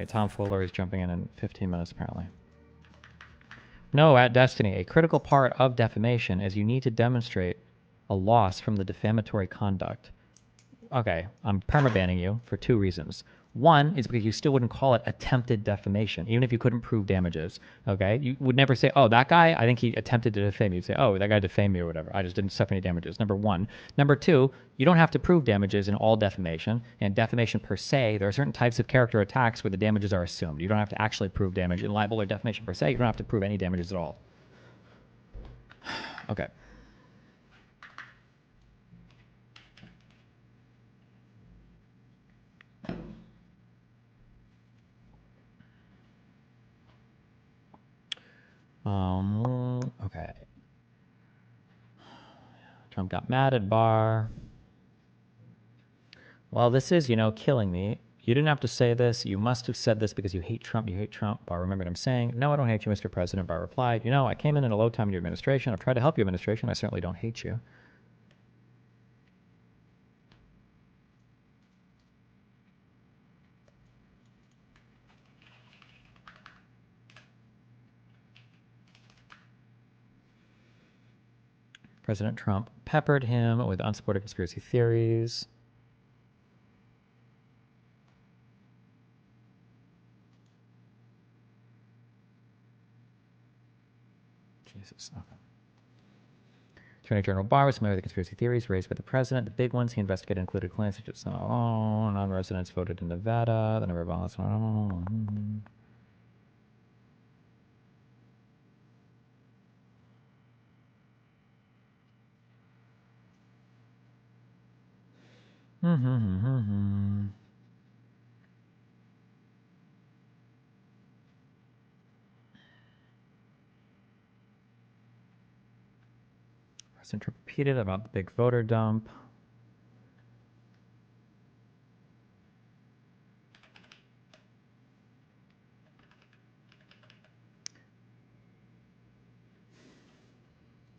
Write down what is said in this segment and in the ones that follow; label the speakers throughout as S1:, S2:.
S1: Okay, Tom Fuller is jumping in 15 minutes, apparently. No, at Destiny, a critical part of defamation is you need to demonstrate a loss from the defamatory conduct. Okay, I'm permabanning you for 2 reasons. One is because you still wouldn't call it attempted defamation, even if you couldn't prove damages. Okay, you would never say, "Oh, that guy, I think he attempted to defame you." You'd say, "Oh, that guy defamed me or whatever. I just didn't suffer any damages." Number one. Number two, you don't have to prove damages in all defamation. And defamation per se, there are certain types of character attacks where the damages are assumed. You don't have to actually prove damage. In libel or defamation per se, you don't have to prove any damages at all. Okay. Okay. Trump got mad at Barr. Well, this is, killing me. You didn't have to say this. You must have said this because you hate Trump. You hate Trump. Barr remembered him saying, "No, I don't hate you, Mr. President." Barr replied, "I came in a low time in your administration. I've tried to help your administration. I certainly don't hate you." President Trump peppered him with unsupported conspiracy theories. Jesus. Okay. Attorney General Barr was familiar with the conspiracy theories raised by the president. The big ones he investigated included claims such as, non-residents voted in Nevada, the number of violence. President Trump repeated about the big voter dump.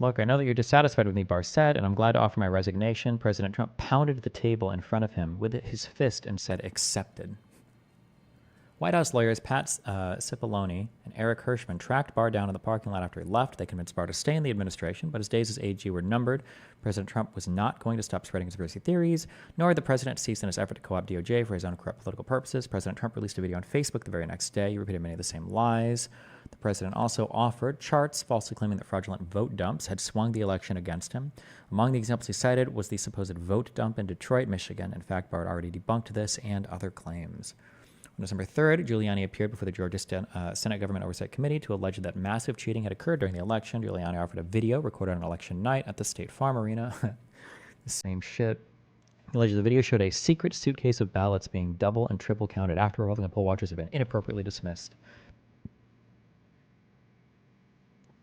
S1: "Look, I know that you're dissatisfied with me," Barr said, "and I'm glad to offer my resignation." President Trump pounded the table in front of him with his fist and said, "Accepted." White House lawyers Pat Cipollone and Eric Hirschman tracked Barr down in the parking lot after he left. They convinced Barr to stay in the administration, but his days as AG were numbered. President Trump was not going to stop spreading conspiracy theories, nor had the president ceased in his effort to co-opt DOJ for his own corrupt political purposes. President Trump released a video on Facebook the very next day. He repeated many of the same lies. The president also offered charts falsely claiming that fraudulent vote dumps had swung the election against him. Among the examples he cited was the supposed vote dump in Detroit, Michigan. In fact, Barr had already debunked this and other claims. On December 3rd, Giuliani appeared before the Georgia Senate Government Oversight Committee to allege that massive cheating had occurred during the election. Giuliani offered a video recorded on election night at the State Farm Arena. The same shit. He alleged the video showed a secret suitcase of ballots being double and triple counted after all the poll watchers had been inappropriately dismissed.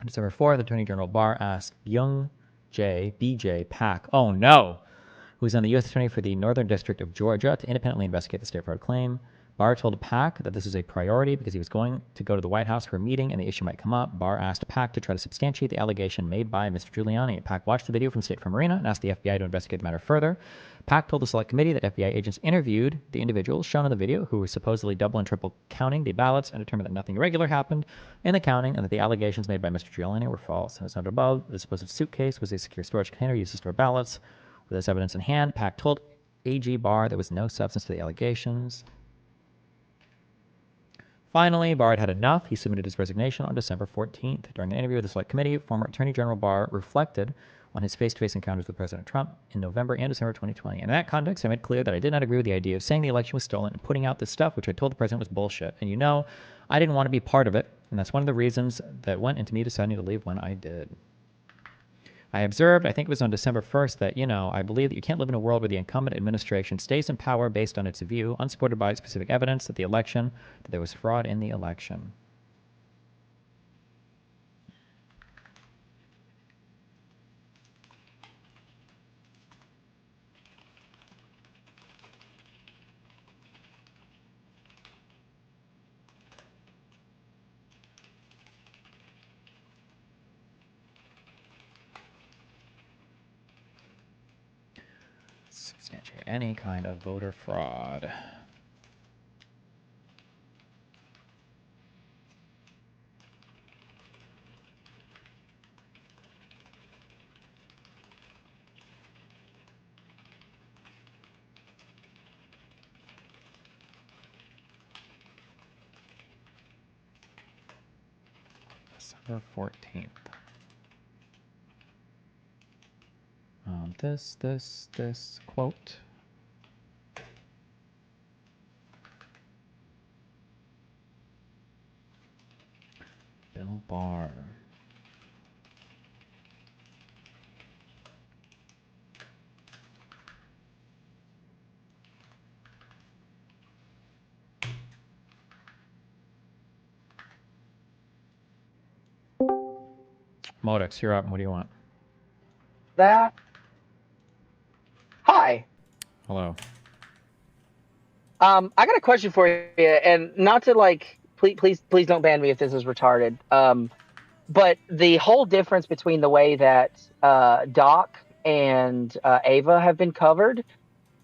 S1: On December 4th, Attorney General Barr asked Young BJ Pak, oh no, who is on the U.S. Attorney for the Northern District of Georgia, to independently investigate the state fraud claim. Barr told Pak that this is a priority because he was going to go to the White House for a meeting and the issue might come up. Barr asked Pak to try to substantiate the allegation made by Mr. Giuliani. Pak watched the video from State Farm Arena and asked the FBI to investigate the matter further. Pak told the Select Committee that FBI agents interviewed the individuals shown in the video who were supposedly double and triple counting the ballots and determined that nothing irregular happened in the counting and that the allegations made by Mr. Giuliani were false. As noted above, the supposed suitcase was a secure storage container used to store ballots. With this evidence in hand, Pak told AG Barr there was no substance to the allegations. Finally, Barr had enough. He submitted his resignation on December 14th. During the interview with the Select Committee, former Attorney General Barr reflected on his face-to-face encounters with President Trump in November and December 2020. In that context, I made clear that I did not agree with the idea of saying the election was stolen and putting out this stuff, which I told the president was bullshit. And I didn't want to be part of it, and that's one of the reasons that went into me deciding to leave when I did. I observed, I think it was on December 1st, that, I believe that you can't live in a world where the incumbent administration stays in power based on its view, unsupported by specific evidence, that there was fraud in the election. Substantiate any kind of voter fraud. December 14th. This quote. Bill Barr. Modix, you're up. What do you want?
S2: That. Hi.
S1: Hello.
S2: I got a question for you, and not to please don't ban me if this is retarded. But the whole difference between the way that Doc and Ava have been covered,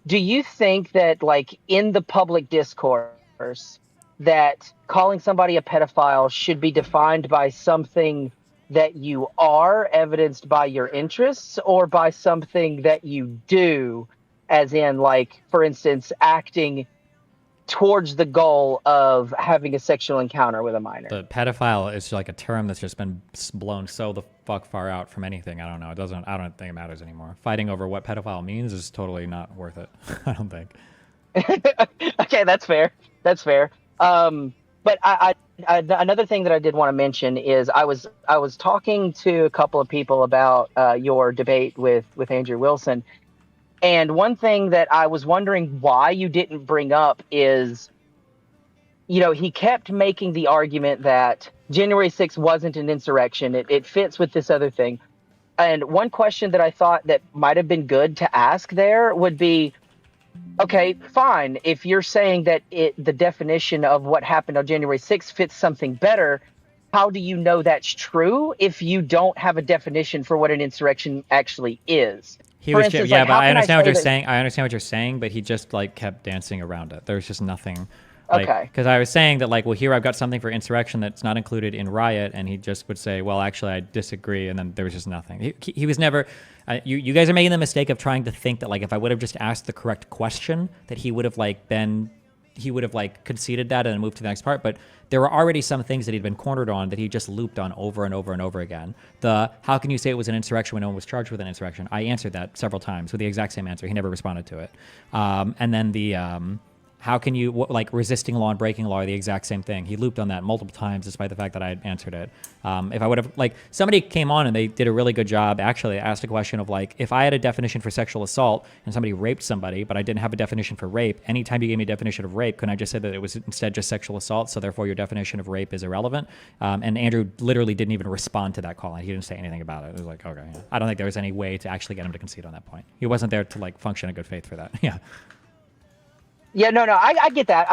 S2: do you think that like in the public discourse that calling somebody a pedophile should be defined by something that you are evidenced by your interests or by something that you do, as in like, for instance, acting towards the goal of having a sexual encounter with a minor?
S1: The pedophile is like a term that's just been blown so the fuck far out from anything. I don't know. I don't think it matters anymore. Fighting over what pedophile means is totally not worth it. I don't think.
S2: Okay, that's fair. That's fair. But another thing that I did want to mention is I was talking to a couple of people about your debate with Andrew Wilson, and one thing that I was wondering why you didn't bring up is, he kept making the argument that January 6th wasn't an insurrection. It fits with this other thing. And one question that I thought that might have been good to ask there would be, okay, fine. If you're saying that the definition of what happened on January 6th fits something better, how do you know that's true if you don't have a definition for what an insurrection actually is?
S1: But I understand what you're saying. I understand what you're saying, but he just like kept dancing around it. There's just nothing.
S2: Okay.
S1: Because I was saying that, like, well, here I've got something for insurrection that's not included in riot, and he just would say, well, actually, I disagree, and then there was just nothing. He was never. You guys are making the mistake of trying to think that, like, if I would have just asked the correct question, that he would have conceded that and then moved to the next part. But there were already some things that he'd been cornered on that he just looped on over and over and over again. How can you say it was an insurrection when no one was charged with an insurrection? I answered that several times with the exact same answer. He never responded to it. And then how can you, resisting law and breaking law are the exact same thing. He looped on that multiple times despite the fact that I had answered it. If I would have, somebody came on and they did a really good job, actually asked a question of, if I had a definition for sexual assault and somebody raped somebody, but I didn't have a definition for rape, anytime you gave me a definition of rape, couldn't I just say that it was instead just sexual assault, so therefore your definition of rape is irrelevant? And Andrew literally didn't even respond to that call, and he didn't say anything about it. It was like, okay, yeah. I don't think there was any way to actually get him to concede on that point. He wasn't there to, function in good faith for that. Yeah.
S2: Yeah, no, I get that.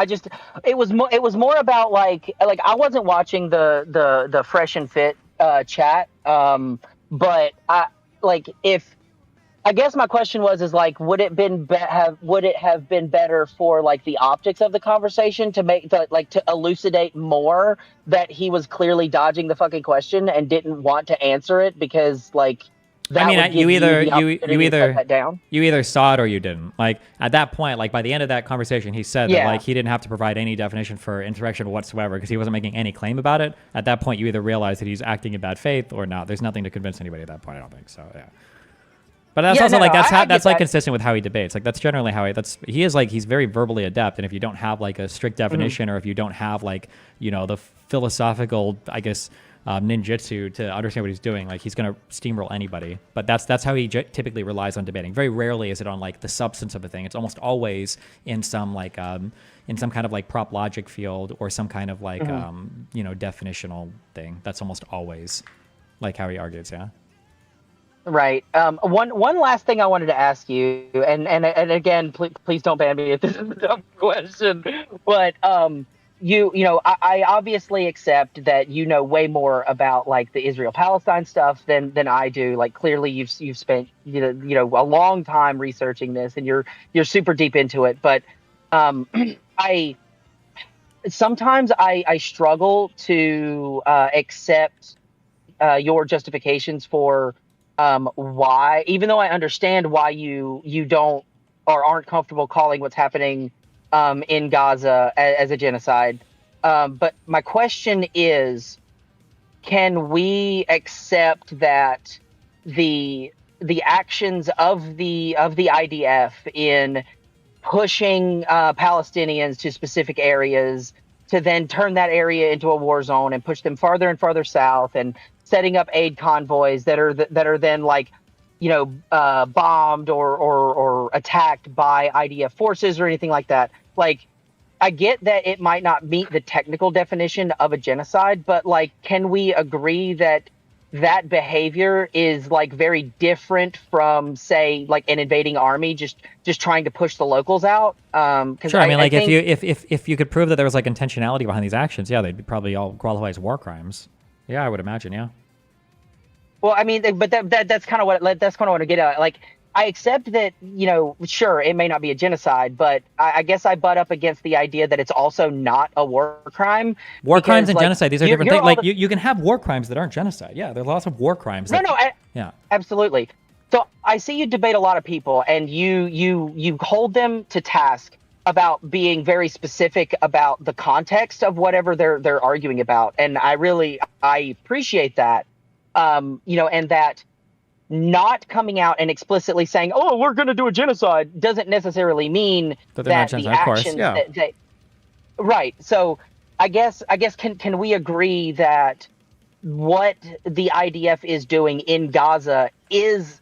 S2: It was more about I wasn't watching the Fresh and Fit chat, but I guess my question is would it have been better for the optics of the conversation to make to elucidate more that he was clearly dodging the fucking question and didn't want to answer it because you
S1: either saw it or you didn't. At that point, by the end of that conversation, he said that he didn't have to provide any definition for insurrection whatsoever because he wasn't making any claim about it. At that point, you either realize that he's acting in bad faith or not. There's nothing to convince anybody at that point. I don't think so. Yeah. But that's that's consistent with how he debates. That's generally how he's very verbally adept. And if you don't have a strict definition, or if you don't have the philosophical, I guess, ninjutsu to understand what he's doing, he's going to steamroll anybody. But that's how he typically relies on debating. Very rarely is it on the substance of a thing. It's almost always in some kind of prop logic field or some kind of definitional thing. That's almost always how he argues. Yeah.
S2: Right. One last thing I wanted to ask you, and again, please don't ban me if this is a dumb question, but I obviously accept that you know way more about the Israel-Palestine stuff than I do. Clearly you've spent a long time researching this and you're super deep into it. But I sometimes I struggle to accept your justifications for why, even though I understand why you don't or aren't comfortable calling what's happening in Gaza as a genocide. But my question is, can we accept that the actions of the IDF in pushing Palestinians to specific areas to then turn that area into a war zone and push them farther and farther south and setting up aid convoys that are then like, bombed or attacked by IDF forces or anything like that. Like, I get that it might not meet the technical definition of a genocide, but like, can we agree that that behavior is like very different from, say, like an invading army just trying to push the locals out?
S1: Sure. I mean, like, if you could prove that there was like intentionality behind these actions, yeah, they'd probably all qualify as war crimes. Yeah, I would imagine. Yeah.
S2: Well, I mean, but that's kind of what I get at. Like, I accept that, sure, it may not be a genocide, but I guess I butt up against the idea that it's also not a war crime.
S1: War crimes and genocide, these are different things. Like, you can have war crimes that aren't genocide. Yeah, there's lots of war crimes.
S2: Yeah, absolutely. So I see you debate a lot of people, and you hold them to task about being very specific about the context of whatever they're arguing about, and I appreciate that. And that not coming out and explicitly saying, "Oh, we're going to do a genocide," doesn't necessarily mean that the actions that they, right. So I guess can we agree that what the IDF is doing in Gaza is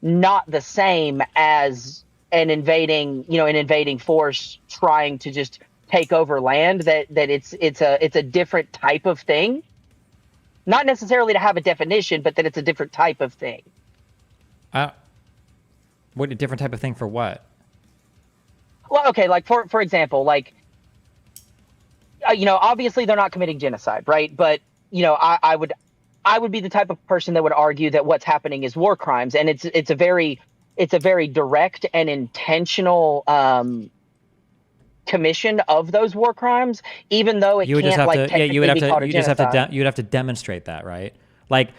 S2: not the same as an invading force trying to just take over land, that it's a different type of thing? Not necessarily to have a definition, but that it's a different type of thing.
S1: What a different type of thing for what?
S2: Well, okay, like for example, like obviously they're not committing genocide, right? But I would be the type of person that would argue that what's happening is war crimes, and it's a very direct and intentional commission of those war crimes, even though it can't like technically be called a genocide.
S1: You'd have to demonstrate that, right? Like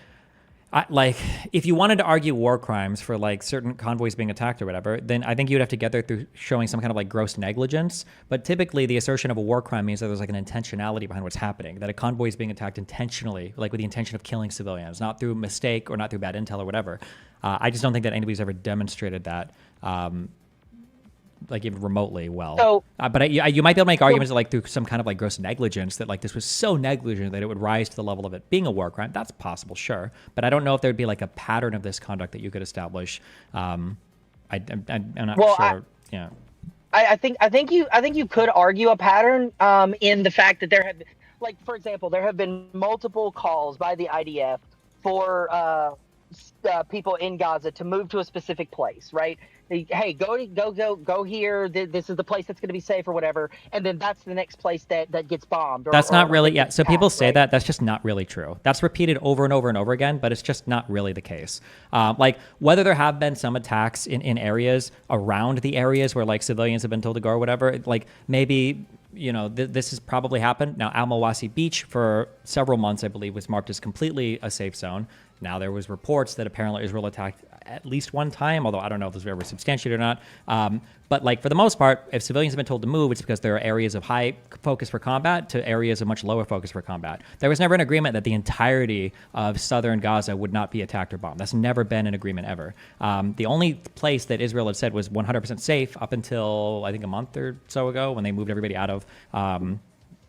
S1: if you wanted to argue war crimes for like certain convoys being attacked or whatever, then I think you'd have to get there through showing some kind of like gross negligence. But typically the assertion of a war crime means that there's like an intentionality behind what's happening, that a convoy is being attacked intentionally, like with the intention of killing civilians, not through mistake or not through bad intel or whatever. I just don't think that anybody's ever demonstrated that. Like even remotely well.
S2: So,
S1: but you might be able to make arguments that like through some kind of like gross negligence, that like this was so negligent that it would rise to the level of it being a war crime. That's possible, sure. But I don't know if there'd be like a pattern of this conduct that you could establish. I'm not sure. Yeah.
S2: I think you could argue a pattern in the fact that there have, like, for example, there have been multiple calls by the IDF for people in Gaza to move to a specific place, right? Hey, go here. This is the place that's going to be safe or whatever. And then that's the next place that gets bombed.
S1: That's not really, yeah. So people say that. That's just not really true. That's repeated over and over and over again, but it's just not really the case. Like whether there have been some attacks in areas around the areas where like civilians have been told to go or whatever, like maybe, this has probably happened. Now, Al-Mawasi Beach for several months, I believe, was marked as completely a safe zone. Now, there was reports that apparently Israel attacked at least one time, although I don't know if this was ever substantiated or not. But like for the most part, if civilians have been told to move, it's because there are areas of high focus for combat to areas of much lower focus for combat. There was never an agreement that the entirety of southern Gaza would not be attacked or bombed. That's never been an agreement ever. The only place that Israel had said was 100% safe up until I think a month or so ago when they moved everybody out of,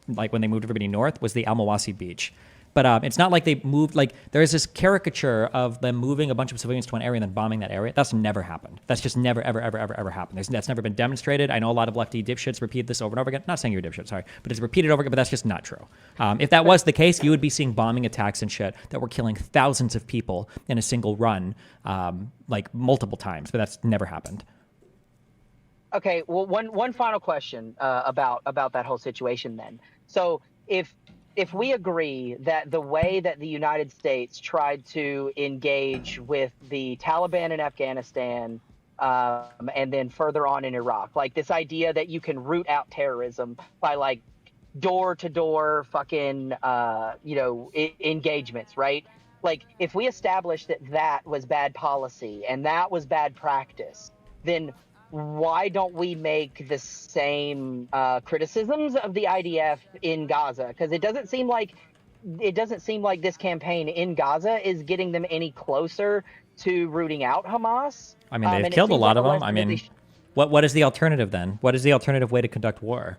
S1: when they moved everybody north, was the Al-Mawasi Beach. But it's not like they moved, like there is this caricature of them moving a bunch of civilians to one area and then bombing that area. That's never happened. That's just never, ever, ever, ever, ever happened. That's never been demonstrated. I know a lot of lefty dipshits repeat this over and over again. Not saying you're a dipshit, sorry, but it's repeated over again, but that's just not true. If that was the case, you would be seeing bombing attacks and shit that were killing thousands of people in a single run, like multiple times, but that's never happened.
S2: Okay, well, one final question about that whole situation then. So if we agree that the way that the United States tried to engage with the Taliban in Afghanistan and then further on in Iraq, like this idea that you can root out terrorism by like door-to-door fucking, engagements, right? Like if we establish that was bad policy and that was bad practice, then why don't we make the same criticisms of the IDF in Gaza? Because it doesn't seem like it doesn't seem like this campaign in Gaza is getting them any closer to rooting out Hamas.
S1: I mean, they've
S2: and it
S1: killed a
S2: seems
S1: lot
S2: like
S1: of
S2: a
S1: them. I
S2: lesson that
S1: mean, what is the alternative then? What is the alternative way to conduct war?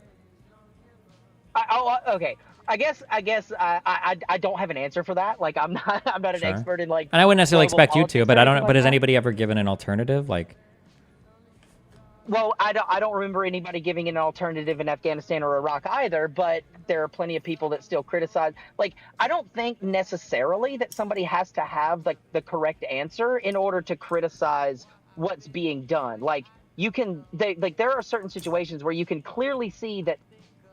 S2: Okay. I guess I don't have an answer for that. Like I'm not an
S1: Sure.
S2: expert in like
S1: And I wouldn't necessarily
S2: global
S1: expect you to,
S2: politics
S1: but
S2: or
S1: I
S2: anything
S1: don't.
S2: like
S1: But has
S2: that.
S1: anybody ever given an alternative? Like,
S2: Well, I don't remember anybody giving an alternative in Afghanistan or Iraq either, but there are plenty of people that still criticize. Like, I don't think necessarily that somebody has to have like the correct answer in order to criticize what's being done. Like, there are certain situations where you can clearly see that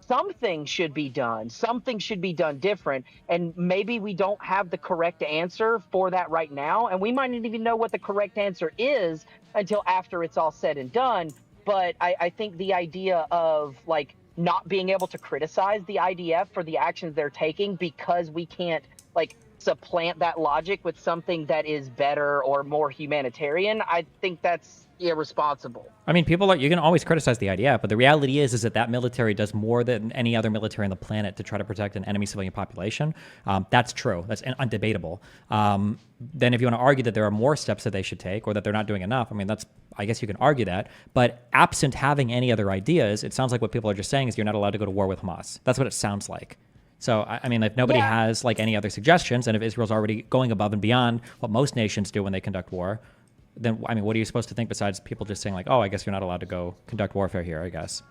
S2: something should be done, something should be done different, and maybe we don't have the correct answer for that right now, and we might not even know what the correct answer is until after it's all said and done. But I think the idea of like not being able to criticize the IDF for the actions they're taking because we can't like supplant that logic with something that is better or more humanitarian, I think that's irresponsible.
S1: I mean, you can always criticize the IDF, but the reality is that military does more than any other military on the planet to try to protect an enemy civilian population. That's true. That's undebatable. Then if you want to argue that there are more steps that they should take or that they're not doing enough, I mean, I guess you can argue that. But absent having any other ideas, it sounds like what people are just saying is you're not allowed to go to war with Hamas. That's what it sounds like. So, I mean, if nobody has like any other suggestions, and if Israel's already going above and beyond what most nations do when they conduct war, then, I mean, what are you supposed to think besides people just saying like, oh, I guess you're not allowed to go conduct warfare here, I guess.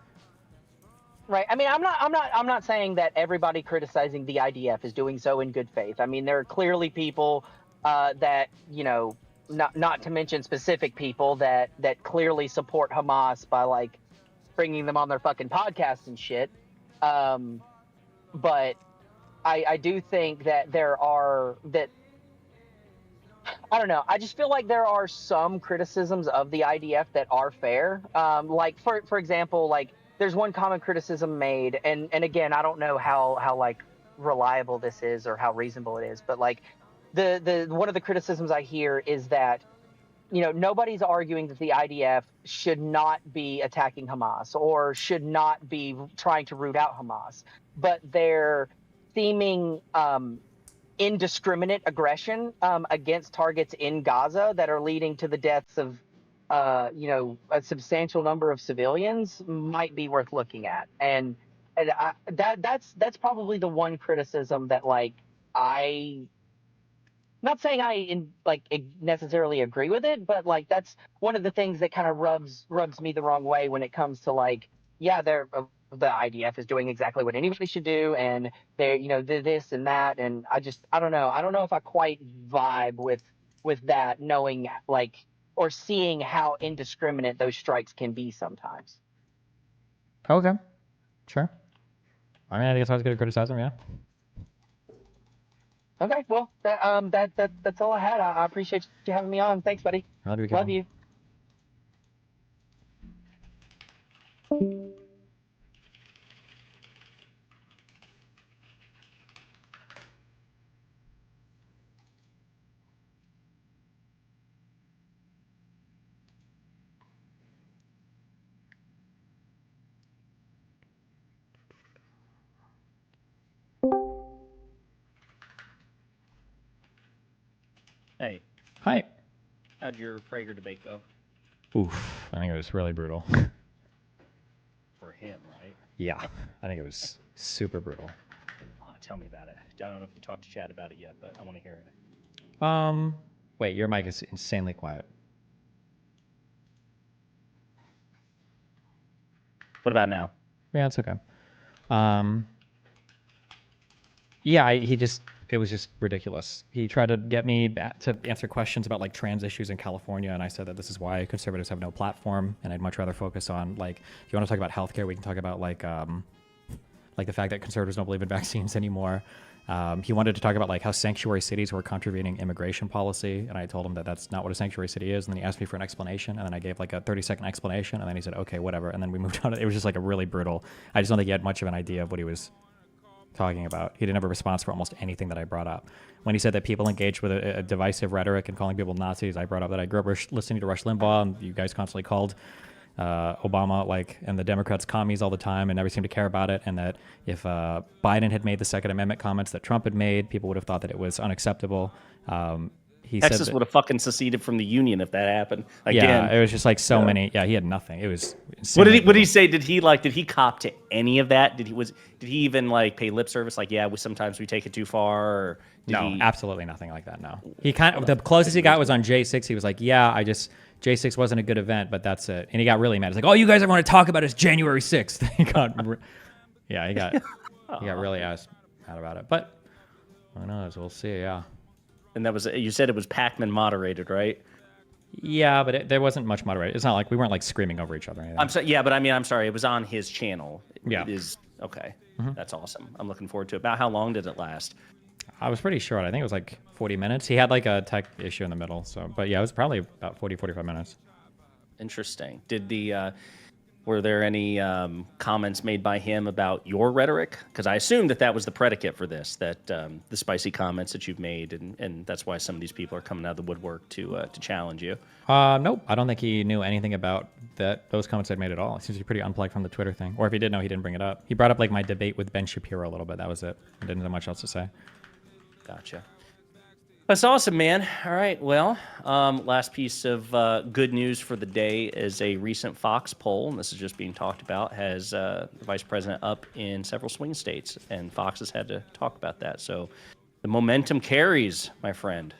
S2: Right. I mean, I'm not saying that everybody criticizing the IDF is doing so in good faith. I mean, there are clearly people that, you know, not to mention specific people that clearly support Hamas by like bringing them on their fucking podcasts and shit. But I do think that I don't know. I just feel like there are some criticisms of the IDF that are fair. Like for example, like there's one common criticism made, and again, I don't know how like reliable this is or how reasonable it is, but like the one of the criticisms I hear is that, you know, nobody's arguing that the IDF should not be attacking Hamas or should not be trying to root out Hamas, but they're seeming indiscriminate aggression against targets in Gaza that are leading to the deaths of, you know, a substantial number of civilians might be worth looking at. And that's probably the one criticism that like not saying necessarily agree with it, but like that's one of the things that kind of rubs me the wrong way when it comes to like, yeah, the IDF is doing exactly what anybody should do, and they're, you know, this and that, and I don't know if I quite vibe with that, knowing like or seeing how indiscriminate those strikes can be sometimes.
S1: Okay, sure. I mean, I guess I was going to criticize them, yeah.
S2: Okay, well, that's all I had. I appreciate you having me on. Thanks, buddy. Love you.
S3: Hey,
S1: Hi.
S3: how'd your Prager debate go?
S1: Oof, I think it was really brutal.
S3: For him, right?
S1: Yeah, I think it was super brutal.
S3: Oh, tell me about it. I don't know if you talked to Chad about it yet, but I want to hear it.
S1: Wait, your mic is insanely quiet.
S3: What about now?
S1: Yeah, it's okay. Yeah, it was just ridiculous. He tried to get me to answer questions about like trans issues in California, and I said that this is why conservatives have no platform, and I'd much rather focus on like, if you want to talk about healthcare, we can talk about like the fact that conservatives don't believe in vaccines anymore. He wanted to talk about like how sanctuary cities were contravening immigration policy, and I told him that that's not what a sanctuary city is, and then he asked me for an explanation, and then I gave like a 30-second explanation, and then he said, okay, whatever, and then we moved on. It was just like a really brutal, I just don't think he had much of an idea of what he was talking about. He didn't have a response for almost anything that I brought up. When he said that people engage with a divisive rhetoric and calling people Nazis, I brought up that I grew up listening to Rush Limbaugh, and you guys constantly called Obama and the Democrats commies all the time and never seem to care about it, and that if Biden had made the Second Amendment comments that Trump had made, people would have thought that it was unacceptable. He
S3: Texas
S1: said
S3: would have fucking seceded from the Union if that happened. Again,
S1: yeah, it was just so many. Yeah, he had nothing. It was.
S3: What did he say? Did he cop to any of that? Did he even pay lip service? Sometimes we take it too far. Or
S1: no, absolutely nothing like that. No, he the closest he got was on J6. He was like, yeah, J6 wasn't a good event, but that's it. And he got really mad. He's like, all you guys ever want to talk about is January 6th. he got really mad about it. But who knows? We'll see. Yeah.
S3: And you said it was Pac-Man moderated, right?
S1: Yeah, but there wasn't much moderated. It's not like we weren't screaming over each other.
S3: I'm sorry. Yeah, but I'm sorry. It was on his channel.
S1: Yeah.
S3: It is okay. Mm-hmm. That's awesome. I'm looking forward to it. About how long did it last?
S1: I was pretty short. I think it was 40 minutes. He had a tech issue in the middle. But yeah, it was probably about 45 minutes.
S3: Interesting. Were there any comments made by him about your rhetoric? Because I assumed that was the predicate for this, that the spicy comments that you've made, and that's why some of these people are coming out of the woodwork to challenge you.
S1: Nope. I don't think he knew anything about those comments I'd made at all. It seems to be pretty unplugged from the Twitter thing. Or if he did know, he didn't bring it up. He brought up my debate with Ben Shapiro a little bit. That was it. I didn't have much else to say.
S3: Gotcha. That's awesome, man. All right. Well, last piece of good news for the day is a recent Fox poll, and this is just being talked about, has the vice president up in several swing states, and Fox has had to talk about that. So the momentum carries, my friend.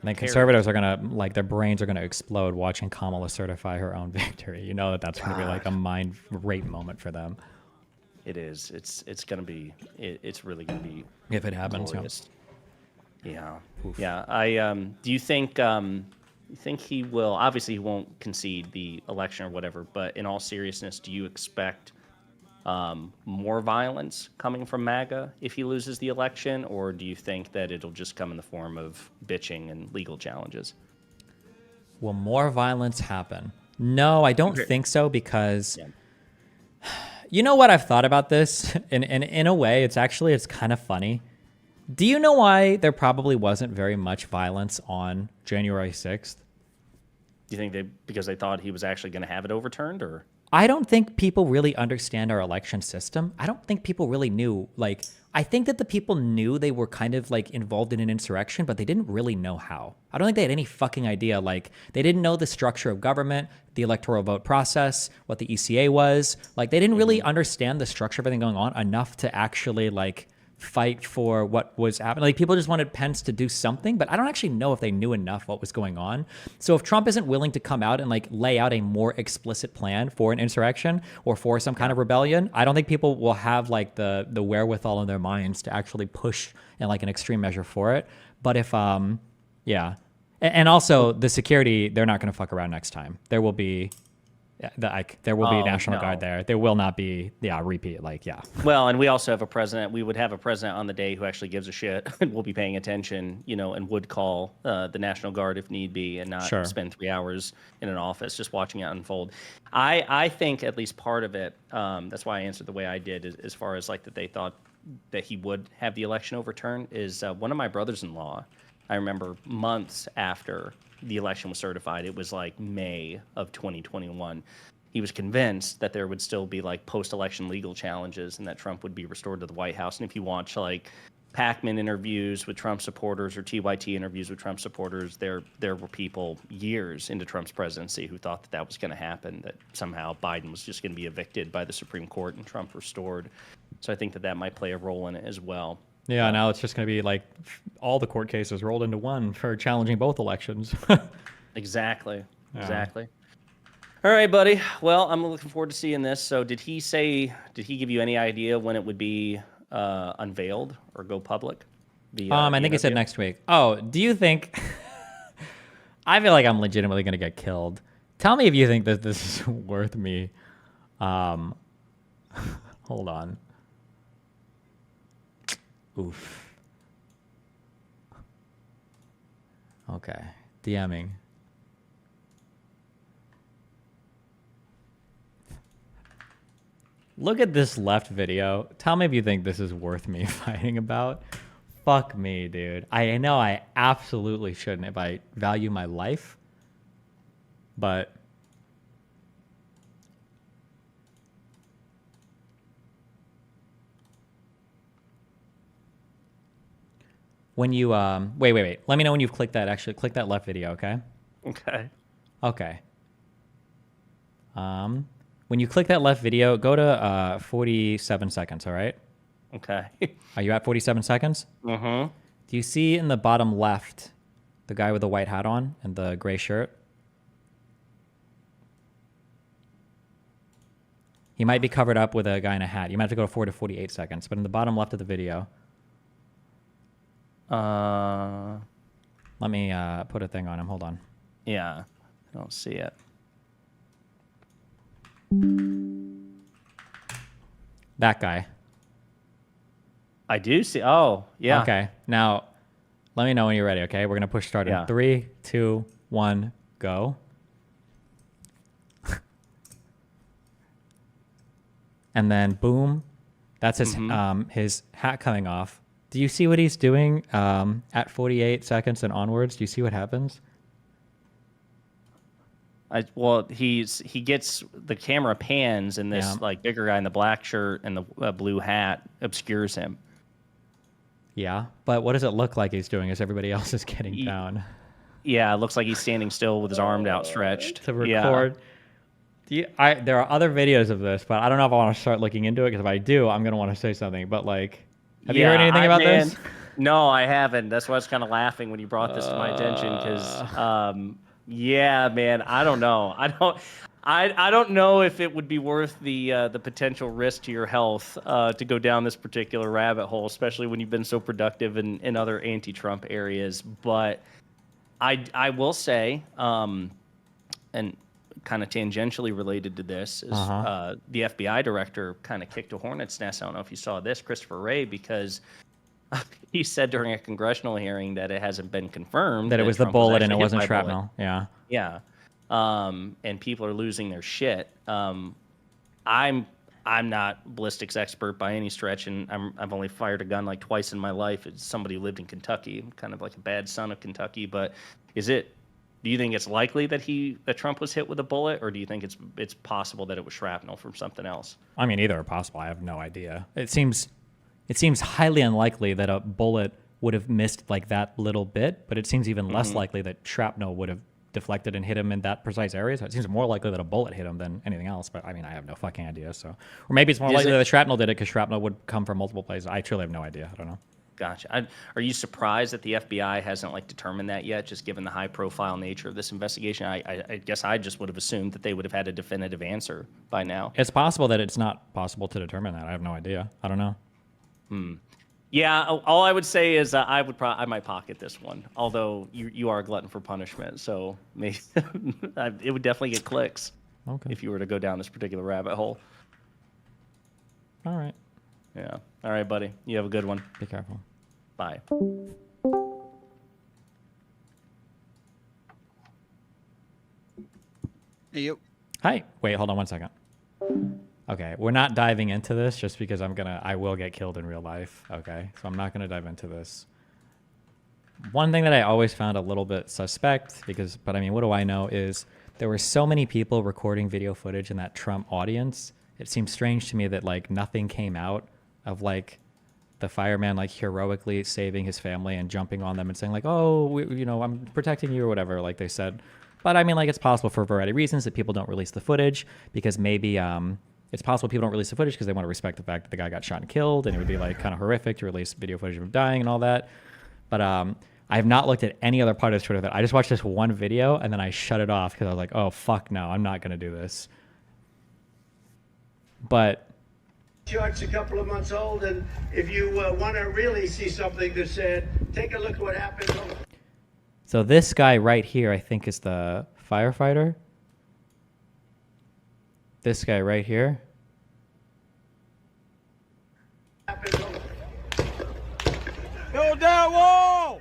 S1: And then conservatives are going to, their brains are going to explode watching Kamala certify her own victory. You know that's going to be a mind rape moment for them.
S3: It is. It's going to be, it's really going to be.
S1: If it happens,
S3: glorious. Yeah. Oof. Yeah. Do you think he will? Obviously, he won't concede the election or whatever. But in all seriousness, do you expect more violence coming from MAGA if he loses the election, or do you think that it'll just come in the form of bitching and legal challenges?
S1: Will more violence happen? No, I don't think so, because you know what I've thought about this, and in a way, it's kind of funny. Do you know why there probably wasn't very much violence on January 6th?
S3: Do you think because they thought he was actually going to have it overturned, or?
S1: I don't think people really understand our election system. I don't think people really knew. I think that the people knew they were kind of involved in an insurrection, but they didn't really know how. I don't think they had any fucking idea. They didn't know the structure of government, the electoral vote process, what the ECA was. They didn't really understand the structure of everything going on enough to actually fight for what was happening. People just wanted Pence to do something, but I don't actually know if they knew enough what was going on. So if Trump isn't willing to come out and lay out a more explicit plan for an insurrection or for some kind of rebellion, I don't think people will have the wherewithal in their minds to actually push in an extreme measure for it. But if and also the security, they're not going to fuck around next time. There will be there will be National Guard there. There will not be, repeat,
S3: Well, and we also have a president. We would have a president on the day who actually gives a shit and will be paying attention, and would call the National Guard if need be, and not spend 3 hours in an office just watching it unfold. I think at least part of it, that's why I answered the way I did, as far as that they thought that he would have the election overturned, is one of my brothers-in-law. I remember months after the election was certified, it was May of 2021. He was convinced that there would still be post-election legal challenges and that Trump would be restored to the White House. And if you watch Pac-Man interviews with Trump supporters or TYT interviews with Trump supporters, there were people years into Trump's presidency who thought that was going to happen, that somehow Biden was just going to be evicted by the Supreme Court and Trump restored. So I think that might play a role in it as well.
S1: Yeah, now it's just going to be all the court cases rolled into one for challenging both elections.
S3: Exactly. All right, buddy. Well, I'm looking forward to seeing this. So did he give you any idea when it would be unveiled or go public?
S1: I think he said next week. Oh, do you think... I feel like I'm legitimately going to get killed. Tell me if you think that this is worth me. Hold on. Oof. Okay. DMing. Look at this left video. Tell me if you think this is worth me fighting about. Fuck me, dude. I know I absolutely shouldn't if I value my life. But when you wait. Let me know when you've clicked that. Actually, click that left video, okay? Okay. When you click that left video, go to 47 seconds, all right?
S3: Okay.
S1: Are you at 47 seconds?
S3: Mm-hmm.
S1: Do you see in the bottom left the guy with the white hat on and the gray shirt? He might be covered up with a guy in a hat. You might have to go to 48 seconds, but in the bottom left of the video. Let me put a thing on him. Hold on.
S3: Yeah, I don't see it.
S1: That guy.
S3: I do see. Oh, yeah.
S1: Okay. Now, let me know when you're ready, okay? We're going to push start in 3, 2, 1, go. And then, boom. That's his his hat coming off. Do you see what he's doing at 48 seconds and onwards? Do you see what happens?
S3: Well, he gets the camera pans and this like bigger guy in the black shirt and the blue hat obscures him.
S1: Yeah, but what does it look like he's doing as everybody else is getting down?
S3: Yeah, it looks like he's standing still with his arms outstretched
S1: to record. Yeah. There are other videos of this, but I don't know if I want to start looking into it because if I do, I'm gonna want to say something. But like, have you heard anything about this?
S3: No, I haven't. That's why I was kind of laughing when you brought this to my attention because. Yeah, man. I don't know. I don't know if it would be worth the potential risk to your health to go down this particular rabbit hole, especially when you've been so productive in other anti-Trump areas. But I will say, and kind of tangentially related to this, is the FBI director kind of kicked a hornet's nest. I don't know if you saw this, Christopher Wray, because he said during a congressional hearing that it hasn't been confirmed
S1: that it was
S3: Trump
S1: the bullet and it wasn't shrapnel.
S3: Bullet. Yeah. And people are losing their shit. I'm not ballistics expert by any stretch, and I've only fired a gun like twice in my life. It's somebody who lived in Kentucky. I'm kind of like a bad son of Kentucky. But do you think it's likely that Trump was hit with a bullet, or do you think it's possible that it was shrapnel from something else?
S1: I mean, either are possible. I have no idea. It seems highly unlikely that a bullet would have missed like that little bit, but it seems even less likely that shrapnel would have deflected and hit him in that precise area. So it seems more likely that a bullet hit him than anything else. But I mean, I have no fucking idea. So, or maybe it's more likely that shrapnel did it because shrapnel would come from multiple places. I truly have no idea. I don't know.
S3: Gotcha. Are you surprised that the FBI hasn't determined that yet, just given the high-profile nature of this investigation? I guess I just would have assumed that they would have had a definitive answer by now.
S1: It's possible that it's not possible to determine that. I have no idea. I don't know.
S3: Yeah, all I would say is I might pocket this one. Although you are a glutton for punishment, so maybe it would definitely get clicks if you were to go down this particular rabbit hole.
S1: All right.
S3: Yeah. All right, buddy. You have a good one.
S1: Be careful.
S3: Bye.
S4: Hey, you.
S1: Hi. Wait, hold on 1 second. Okay, we're not diving into this just because I will get killed in real life. Okay, so I'm not gonna dive into this. One thing that I always found a little bit suspect, but I mean, what do I know, is there were so many people recording video footage in that Trump audience. It seems strange to me that nothing came out of the fireman heroically saving his family and jumping on them and saying oh, I'm protecting you or whatever, like they said. But I mean, it's possible for a variety of reasons that people don't release the footage because maybe it's possible people don't release the footage because they want to respect the fact that the guy got shot and killed, and it would be kind of horrific to release video footage of him dying and all that. But I have not looked at any other part of this Twitter that I just watched this one video and then I shut it off because I was like, oh fuck no, I'm not gonna do this. But
S5: Short's a couple of months old, and if you want to really see something that's sad, take a look at what happened.
S1: So this guy right here, I think, is the firefighter. This guy right here.
S4: Build that wall!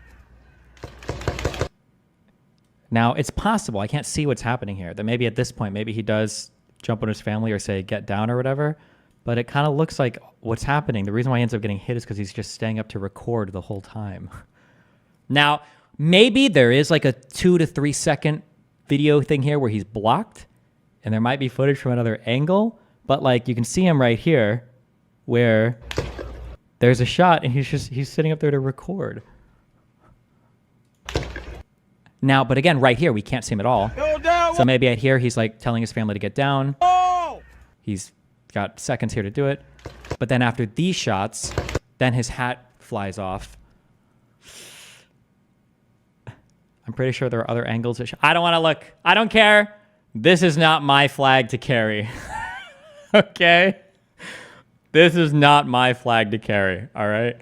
S1: Now, it's possible, I can't see what's happening here, that maybe at this point, maybe he does jump on his family or say, get down or whatever, but it kind of looks like what's happening. The reason why he ends up getting hit is because he's just staying up to record the whole time. Now, maybe there is a 2 to 3 second video thing here where he's blocked, and there might be footage from another angle, but you can see him right here where there's a shot and he's sitting up there to record. Now, but again, right here, we can't see him at all. So maybe at here, he's like telling his family to get down. He's got seconds here to do it. But then after these shots, then his hat flies off. I'm pretty sure there are other angles. I don't want to look. I don't care. This is not my flag to carry. Okay? This is not my flag to carry, all right?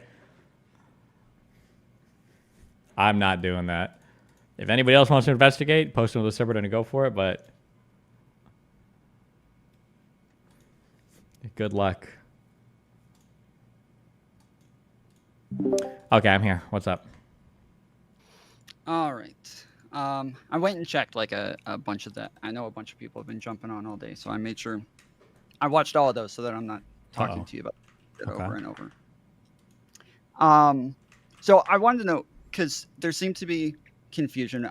S1: I'm not doing that. If anybody else wants to investigate, post it on the server and go for it, but good luck. Okay, I'm here. What's up?
S6: All right. I went and checked like a bunch of that. I know a bunch of people have been jumping on all day, so I made sure I watched all of those so that I'm not talking to you about it over and over. So I wanted to know, because there seemed to be confusion.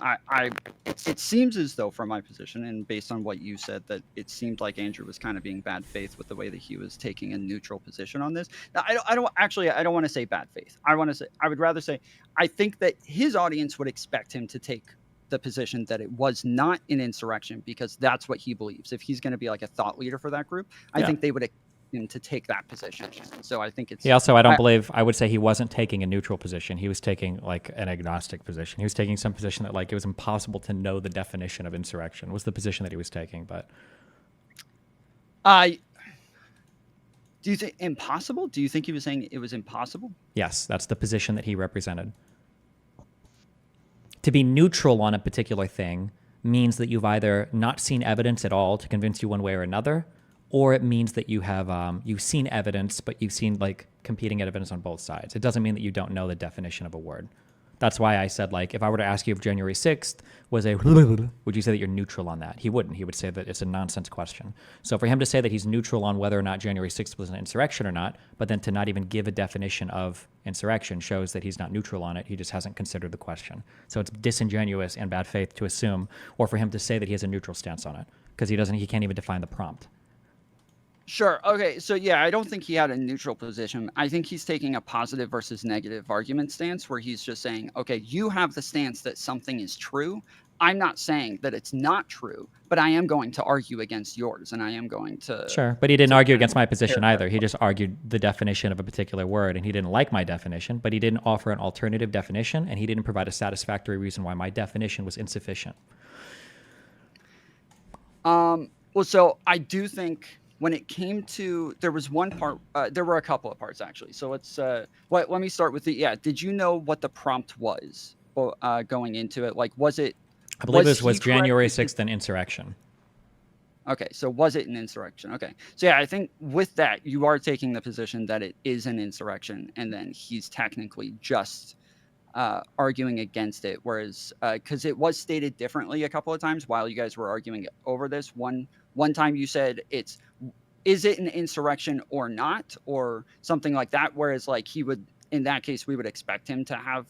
S6: It seems as though, from my position and based on what you said, that it seemed like Andrew was kind of being bad faith with the way that he was taking a neutral position on this. Now, I don't want to say bad faith. I would rather say I think that his audience would expect him to take the position that it was not an insurrection, because that's what he believes. If he's going to be like a thought leader for that group, I think they would expect him to take that position. So I think it's...
S1: He also, I would say he wasn't taking a neutral position. He was taking like an agnostic position. He was taking some position that like it was impossible to know the definition of insurrection was the position that he was taking. But
S6: do you think impossible? Do you think he was saying it was impossible?
S1: Yes, that's the position that he represented. To be neutral on a particular thing means that you've either not seen evidence at all to convince you one way or another, or it means that you have you've seen evidence, but you've seen like competing evidence on both sides. It doesn't mean that you don't know the definition of a word. That's why I said, like, if I were to ask you if January 6th was a, would you say that you're neutral on that? He wouldn't. He would say that it's a nonsense question. So for him to say that he's neutral on whether or not January 6th was an insurrection or not, but then to not even give a definition of insurrection shows that he's not neutral on it. He just hasn't considered the question. So it's disingenuous and bad faith to assume, or for him to say that he has a neutral stance on it, because he can't even define the prompt.
S6: Sure. Okay. So yeah, I don't think he had a neutral position. I think he's taking a positive versus negative argument stance, where he's just saying, okay, you have the stance that something is true. I'm not saying that it's not true, but I am going to argue against yours, and I am going to...
S1: Sure, but he didn't argue against my position either. He just argued the definition of a particular word, and he didn't like my definition, but he didn't offer an alternative definition, and he didn't provide a satisfactory reason why my definition was insufficient.
S6: Well, so I do think... when it came to, there was one part, there were a couple of parts actually. So let's, let me start with did you know what the prompt was going into it? Like, was it?
S1: I believe it was January 6th an insurrection.
S6: Okay, so was it an insurrection? Okay, so yeah, I think with that, you are taking the position that it is an insurrection, and then he's technically just arguing against it. Whereas, because it was stated differently a couple of times while you guys were arguing over this. One time you said is it an insurrection or not, or something like that. Whereas like he would, in that case, we would expect him to have,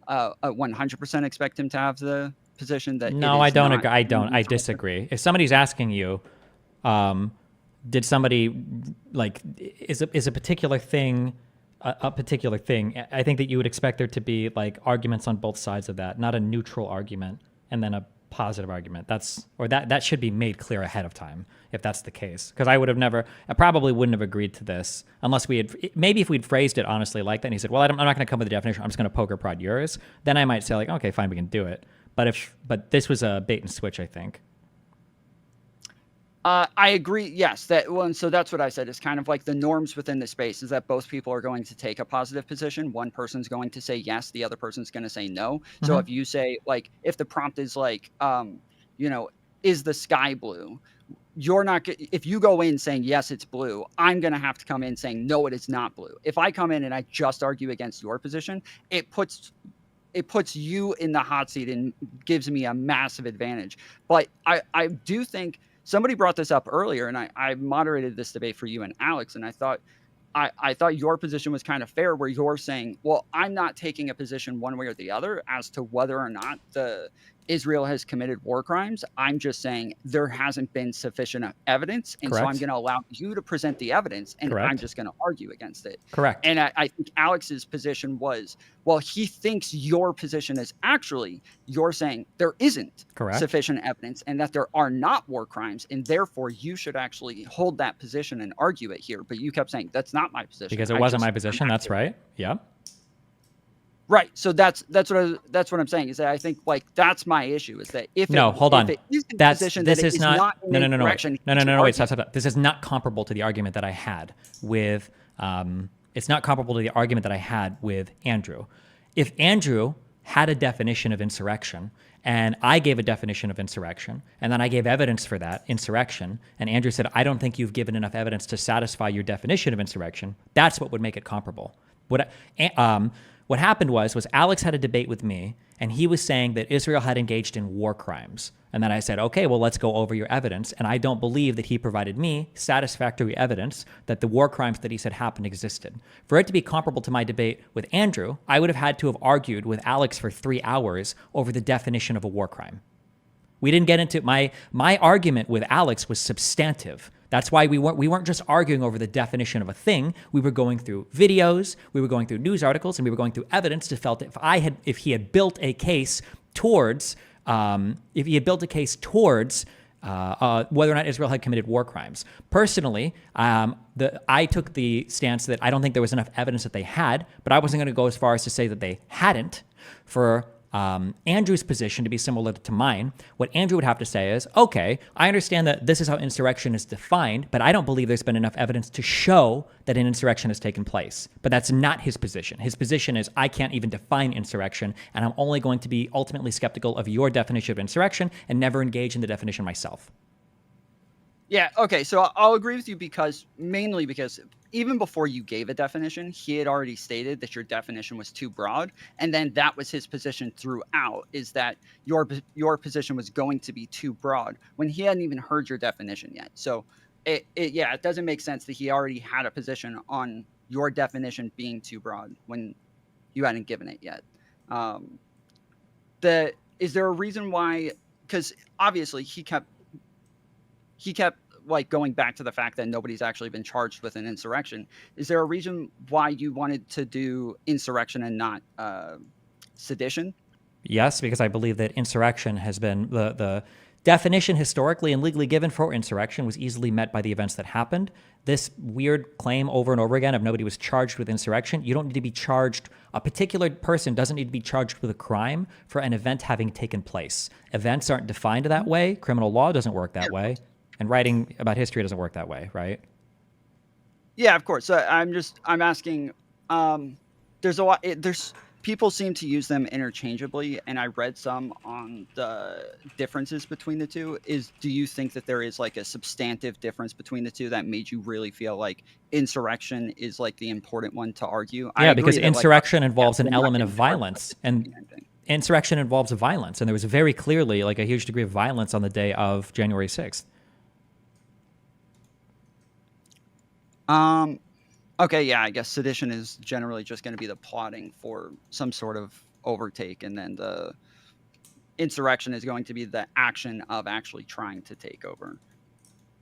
S6: 100% expect him to have the position that.
S1: No, I don't agree. I disagree. If somebody's asking you, did somebody like, is a particular thing, a particular thing, I think that you would expect there to be like arguments on both sides of that, not a neutral argument and then a positive argument. That should be made clear ahead of time if that's the case, because I probably wouldn't have agreed to this unless maybe if we'd phrased it honestly like that and he said, well, I'm not going to come with a definition, I'm just going to poker prod yours, then I might say like, okay, fine, we can do it. But this was a bait and switch, I think.
S6: I agree. Yes, and so that's what I said. It's kind of like the norms within the space is that both people are going to take a positive position. One person's going to say yes, the other person's going to say no. Mm-hmm. So if you say like, if the prompt is like, is the sky blue? You're not. If you go in saying yes, it's blue, I'm going to have to come in saying no, it is not blue. If I come in and I just argue against your position, it puts you in the hot seat and gives me a massive advantage. But I do think. Somebody brought this up earlier, and I moderated this debate for you and Alex, and I thought your position was kind of fair, where you're saying, well, I'm not taking a position one way or the other as to whether or not the Israel has committed war crimes. I'm just saying there hasn't been sufficient evidence. And so I'm going to allow you to present the evidence, and I'm just going to argue against it.
S1: Correct.
S6: And I think Alex's position was, well, he thinks your position is actually, you're saying there isn't sufficient evidence and that there are not war crimes, and therefore you should actually hold that position and argue it here. But you kept saying, that's not my position.
S1: Because it wasn't my position. That's right. Yeah.
S6: Right. So that's what I'm saying is that I think like that's my issue is that if
S1: hold on.
S6: If it is in
S1: That's
S6: position
S1: this
S6: that
S1: is
S6: it
S1: not
S6: is
S1: no wait,
S6: stop.
S1: stop. This is not comparable to the argument that I had with it's not comparable to the argument that I had with Andrew. If Andrew had a definition of insurrection and I gave a definition of insurrection and then I gave evidence for that insurrection and Andrew said, I don't think you've given enough evidence to satisfy your definition of insurrection, that's what would make it comparable. What happened was Alex had a debate with me, and he was saying that Israel had engaged in war crimes. And then I said, okay, well, let's go over your evidence. And I don't believe that he provided me satisfactory evidence that the war crimes that he said happened existed. For it to be comparable to my debate with Andrew, I would have had to have argued with Alex for 3 hours over the definition of a war crime. We didn't get into my argument with Alex was substantive. That's why we weren't just arguing over the definition of a thing. We were going through videos, we were going through news articles, and we were going through evidence to felt if he had built a case towards whether or not Israel had committed war crimes. Personally, I took the stance that I don't think there was enough evidence that they had, but I wasn't going to go as far as to say that they hadn't. For Andrew's position to be similar to mine, what Andrew would have to say is, okay, I understand that this is how insurrection is defined, but I don't believe there's been enough evidence to show that an insurrection has taken place. But that's not his position. His position is, I can't even define insurrection, and I'm only going to be ultimately skeptical of your definition of insurrection and never engage in the definition myself.
S6: Yeah, okay, so I'll agree with you mainly because even before you gave a definition, he had already stated that your definition was too broad, and then that was his position throughout, is that your position was going to be too broad when he hadn't even heard your definition yet. So it doesn't make sense that he already had a position on your definition being too broad when you hadn't given it yet. Is there a reason why? Because obviously he kept like going back to the fact that nobody's actually been charged with an insurrection. Is there a reason why you wanted to do insurrection and not sedition?
S1: Yes, because I believe that insurrection has been the definition historically and legally given for insurrection was easily met by the events that happened. This weird claim over and over again of nobody was charged with insurrection. You don't need to be charged. A particular person doesn't need to be charged with a crime for an event having taken place. Events aren't defined that way. Criminal law doesn't work that way. And writing about history doesn't work that way, right?
S6: Yeah, of course. I'm asking. There's people seem to use them interchangeably, and I read some on the differences between the two. Do you think that there is like a substantive difference between the two that made you really feel like insurrection is like the important one to argue?
S1: Yeah, because insurrection involves an element of violence, and insurrection involves violence, and there was very clearly like a huge degree of violence on the day of January 6th.
S6: Okay, yeah, I guess sedition is generally just going to be the plotting for some sort of overtake, and then the insurrection is going to be the action of actually trying to take over.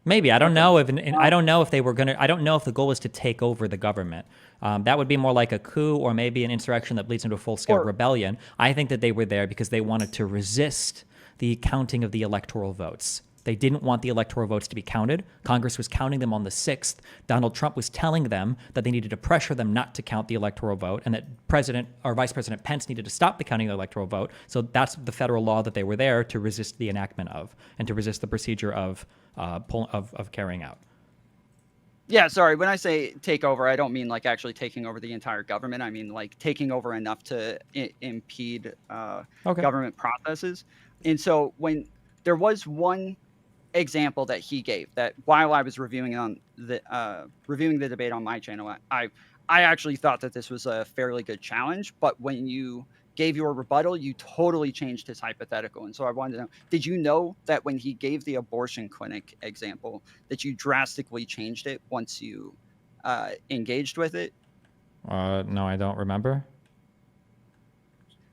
S1: Maybe. I don't know if I don't know if they were going to. I don't know if the goal is to take over the government. That would be more like a coup or maybe an insurrection that leads into a full-scale rebellion. I think that they were there because they wanted to resist the counting of the electoral votes. They didn't want the electoral votes to be counted. Congress was counting them on the 6th. Donald Trump was telling them that they needed to pressure them not to count the electoral vote and that President or Vice President Pence needed to stop the counting of the electoral vote. So that's the federal law that they were there to resist the enactment of and to resist the procedure of carrying out.
S6: Yeah, sorry. When I say take over, I don't mean like actually taking over the entire government. I mean like taking over enough to impede government processes. And so when there was one example that he gave that while I was reviewing the debate on my channel, I actually thought that this was a fairly good challenge, but when you gave your rebuttal, you totally changed his hypothetical. And so I wanted to know, did you know that when he gave the abortion clinic example that you drastically changed it once you engaged with it?
S1: No, I don't remember.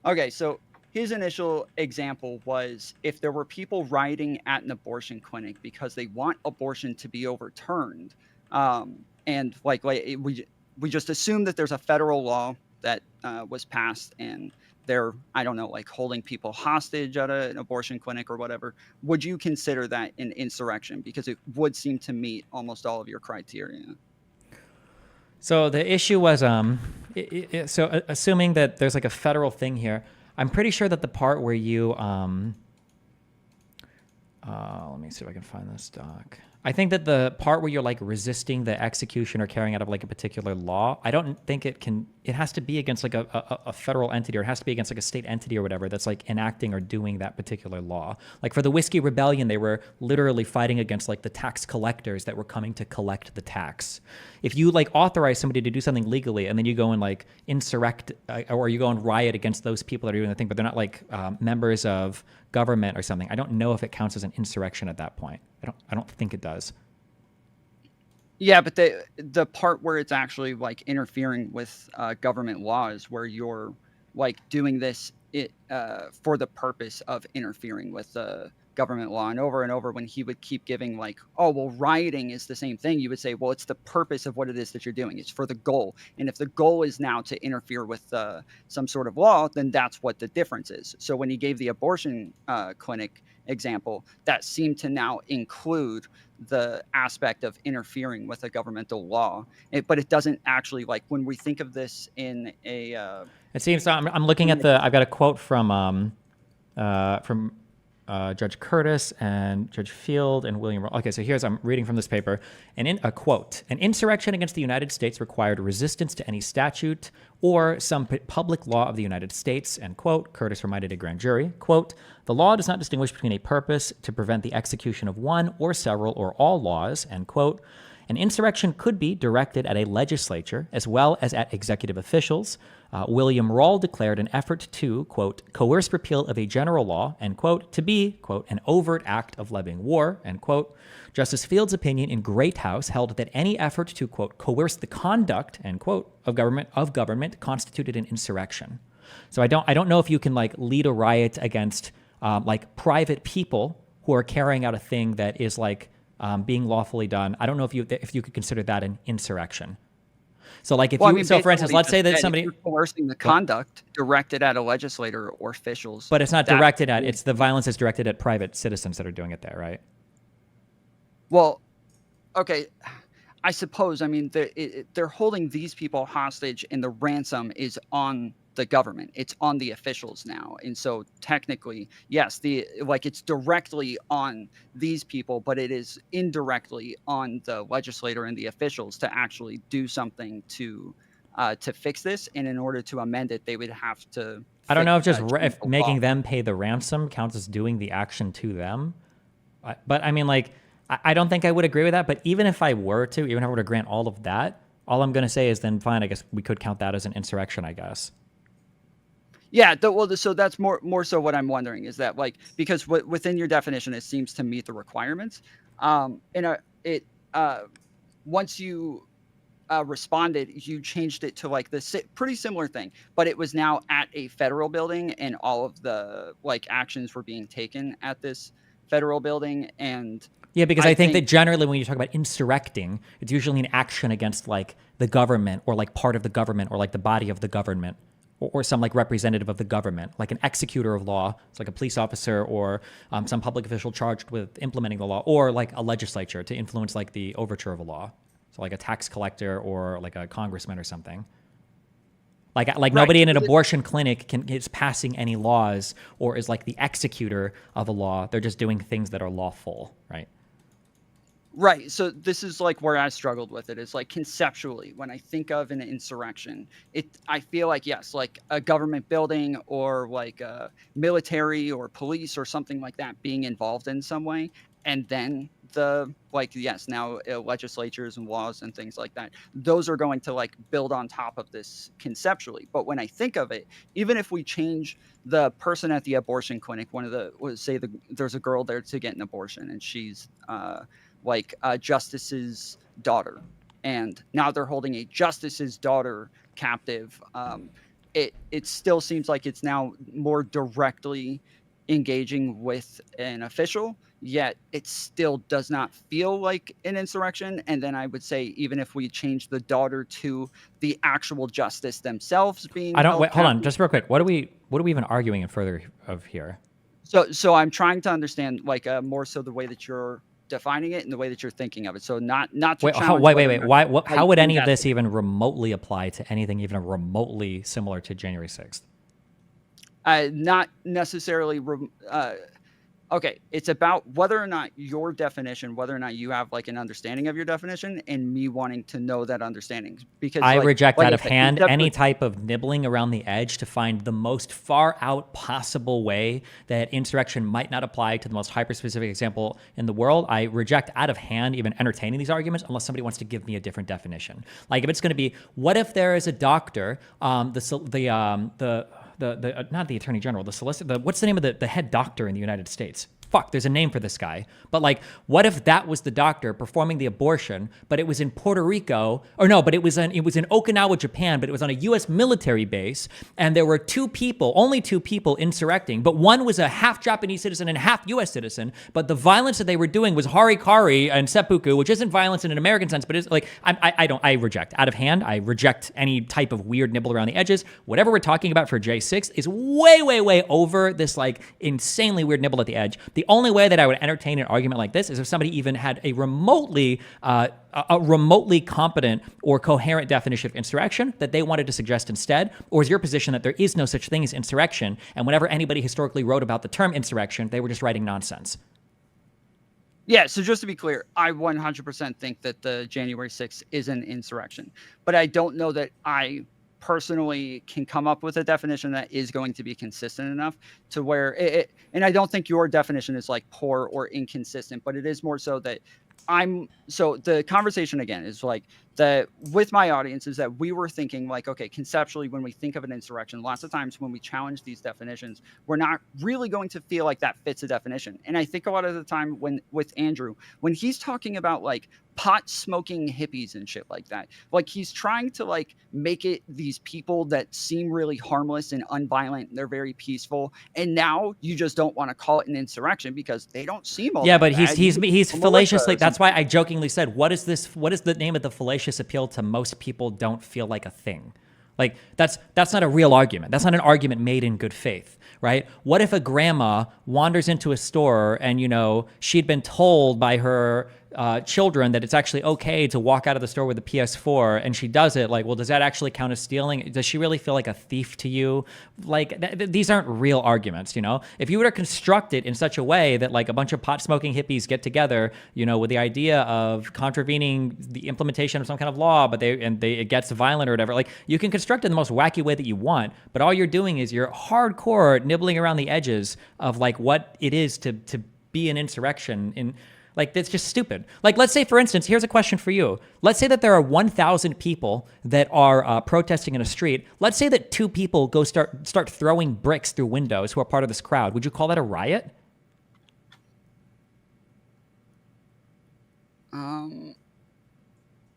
S6: Okay, so his initial example was if there were people rioting at an abortion clinic because they want abortion to be overturned, and we just assume that there's a federal law that was passed and they're, I don't know, like holding people hostage at an abortion clinic or whatever. Would you consider that an insurrection? Because it would seem to meet almost all of your criteria.
S1: So the issue was, assuming that there's like a federal thing here, I'm pretty sure that the part where you, let me see if I can find this doc. I think that the part where you're like resisting the execution or carrying out of like a particular law, I don't think it has to be against like a federal entity, or it has to be against like a state entity or whatever that's like enacting or doing that particular law. Like for the Whiskey Rebellion, they were literally fighting against like the tax collectors that were coming to collect the tax. If you like authorize somebody to do something legally and then you go and like insurrect or you go and riot against those people that are doing the thing, but they're not like members of government or something, I don't know if it counts as an insurrection at that point. I don't think it does.
S6: Yeah, but the part where it's actually like interfering with government laws, where you're like doing this for the purpose of interfering with the government law, and over when he would keep giving like, oh well, rioting is the same thing, you would say, well, it's the purpose of what it is that you're doing. It's for the goal, and if the goal is now to interfere with some sort of law, then that's what the difference is. So when he gave the abortion clinic example, that seemed to now include the aspect of interfering with a governmental law, but it doesn't actually, like when we think of this in a
S1: it seems I'm looking at I've got a quote from Judge Curtis and Judge Field and William. Okay, so I'm reading from this paper. And in a quote, an insurrection against the United States required resistance to any statute or some public law of the United States, end quote. Curtis reminded a grand jury, quote, the law does not distinguish between a purpose to prevent the execution of one or several or all laws, end quote. An insurrection could be directed at a legislature as well as at executive officials. William Rawle declared an effort to, quote, coerce repeal of a general law, end quote, to be, quote, an overt act of levying war, end quote. Justice Field's opinion in Greathouse held that any effort to, quote, coerce the conduct, end quote, of government constituted an insurrection. So I don't know if you can like lead a riot against like private people who are carrying out a thing that is like being lawfully done. I don't know if you could consider that an insurrection. So like if for instance, let's say that somebody
S6: coercing the conduct directed at a legislator or officials,
S1: but it's not directed at, it's the violence is directed at private citizens that are doing it there, right?
S6: Well, okay, I suppose. I mean, they're holding these people hostage, and the ransom is on the government. It's on the officials now, and so technically, yes, it's directly on these people, but it is indirectly on the legislator and the officials to actually do something to fix this. And in order to amend it, they would have to.
S1: I don't know if just if making them pay the ransom counts as doing the action to them, but I mean, like, I don't think I would agree with that. But even if I were to grant all of that, all I'm going to say is then fine. I guess we could count that as an insurrection, I guess.
S6: Yeah, so that's more so what I'm wondering is that, like, because within your definition, it seems to meet the requirements. Once you responded, you changed it to like the pretty similar thing, but it was now at a federal building, and all of the like actions were being taken at this federal building. And
S1: yeah, because I think that generally when you talk about insurrecting, it's usually an action against like the government or like part of the government or like the body of the government. Or some like representative of the government, like an executor of law. It's like a police officer or some public official charged with implementing the law, or like a legislature to influence like the overture of a law. So like a tax collector or like a congressman or something. Like right. Nobody in an abortion clinic is passing any laws or is like the executor of a law. They're just doing things that are lawful, right?
S6: Right. So this is like where I struggled with it. It's like conceptually, when I think of an insurrection, I feel like, yes, like a government building or like a military or police or something like that being involved in some way. And then now legislatures and laws and things like that, those are going to like build on top of this conceptually. But when I think of it, even if we change the person at the abortion clinic, there's a girl there to get an abortion and she's justice's daughter, and now they're holding a justice's daughter captive, it still seems like it's now more directly engaging with an official, yet it still does not feel like an insurrection. And then I would say, even if we change the daughter to the actual justice themselves being
S1: I don't
S6: held
S1: wait. Hold on,
S6: captive-
S1: just real quick. What are we even arguing in further of here?
S6: So I'm trying to understand, like, more so the way that you're defining it and the way that you're thinking of it. So not to
S1: Wait,
S6: challenge
S1: wait.
S6: whether or not,
S1: Why?
S6: like,
S1: How would any of this
S6: investigate.
S1: even remotely apply to anything even remotely similar to January 6th?
S6: Not necessarily. Okay, it's about whether or not your definition, whether or not you have like an understanding of your definition, and me wanting to know that understanding. Because
S1: I reject out of
S6: I said,
S1: hand any type of nibbling around the edge to find the most far out possible way that insurrection might not apply to the most hyper-specific example in the world. I reject out of hand even entertaining these arguments unless somebody wants to give me a different definition. Like if it's going to be, what if there is a doctor, not the attorney general, the solicitor, what's the name of the head doctor in the United States? Fuck, there's a name for this guy. But like, what if that was the doctor performing the abortion, but it was in Puerto Rico, or no, but it was in Okinawa, Japan, but it was on a U.S. military base, and there were only two people insurrecting, but one was a half Japanese citizen and half U.S. citizen, but the violence that they were doing was harikari and seppuku, which isn't violence in an American sense, but it's like, I reject. Out of hand, I reject any type of weird nibble around the edges. Whatever we're talking about for J6 is way, way, way over this like insanely weird nibble at the edge. The only way that I would entertain an argument like this is if somebody even had a remotely competent or coherent definition of insurrection that they wanted to suggest instead, or is your position that there is no such thing as insurrection, and whenever anybody historically wrote about the term insurrection, they were just writing nonsense?
S6: Yeah, so just to be clear, I 100% think that the January 6th is an insurrection, but I don't know that I personally can come up with a definition that is going to be consistent enough to where and I don't think your definition is like poor or inconsistent, but it is more so that so the conversation again is like that with my audience is that we were thinking like, okay, conceptually, when we think of an insurrection, lots of times when we challenge these definitions, we're not really going to feel like that fits a definition. And I think a lot of the time with Andrew, when he's talking about like pot smoking hippies and shit like that, like he's trying to like make it these people that seem really harmless and unviolent, and they're very peaceful, and now you just don't want to call it an insurrection because they don't seem all that
S1: But
S6: bad.
S1: he's fallaciously, that's why I jokingly said, what is the name of the fallacious appeal to most people don't feel like a thing? Like that's not a real argument. That's not an argument made in good faith, right? What if a grandma wanders into a store and, she'd been told by her children that it's actually okay to walk out of the store with a PS4, and she does it? Like, well, does that actually count as stealing? Does she really feel like a thief to you? Like, these aren't real arguments, If you were to construct it in such a way that like a bunch of pot smoking hippies get together, with the idea of contravening the implementation of some kind of law, but it gets violent or whatever, like you can construct it in the most wacky way that you want, but all you're doing is you're hardcore nibbling around the edges of like what it is to be an insurrection in. Like, that's just stupid. Like, let's say, for instance, here's a question for you. Let's say that there are 1,000 people that are protesting in a street. Let's say that 2 people go start throwing bricks through windows who are part of this crowd. Would you call that a riot? And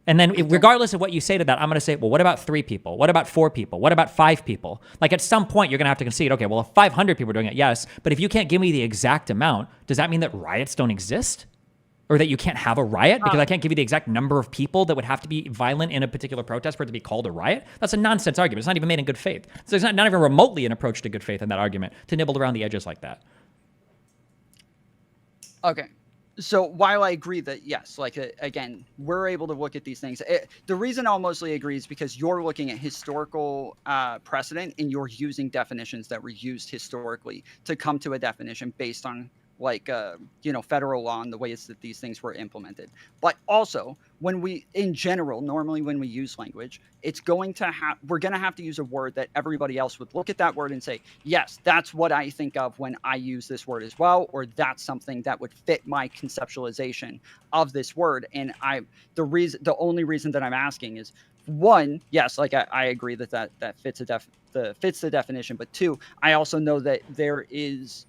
S1: then regardless of what you say to that, I'm going to say, well, what about 3 people? What about 4 people? What about 5 people? Like at some point, you're going to have to concede, okay, well, if 500 people are doing it, yes. But if you can't give me the exact amount, does that mean that riots don't exist? Or that you can't have a riot because I can't give you the exact number of people that would have to be violent in a particular protest for it to be called a riot? That's a nonsense argument. It's not even made in good faith. So it's not even remotely an approach to good faith in that argument to nibble around the edges like that.
S6: Okay. So while I agree that, yes, like, again, we're able to look at these things. The reason I'll mostly agree is because you're looking at historical precedent and you're using definitions that were used historically to come to a definition based on like, federal law and the ways that these things were implemented. But also, in general, normally when we use language, we're going to have to use a word that everybody else would look at that word and say, yes, that's what I think of when I use this word as well, or that's something that would fit my conceptualization of this word. And the only reason that I'm asking is, 1, yes, like I agree that fits the definition, but 2, I also know that there is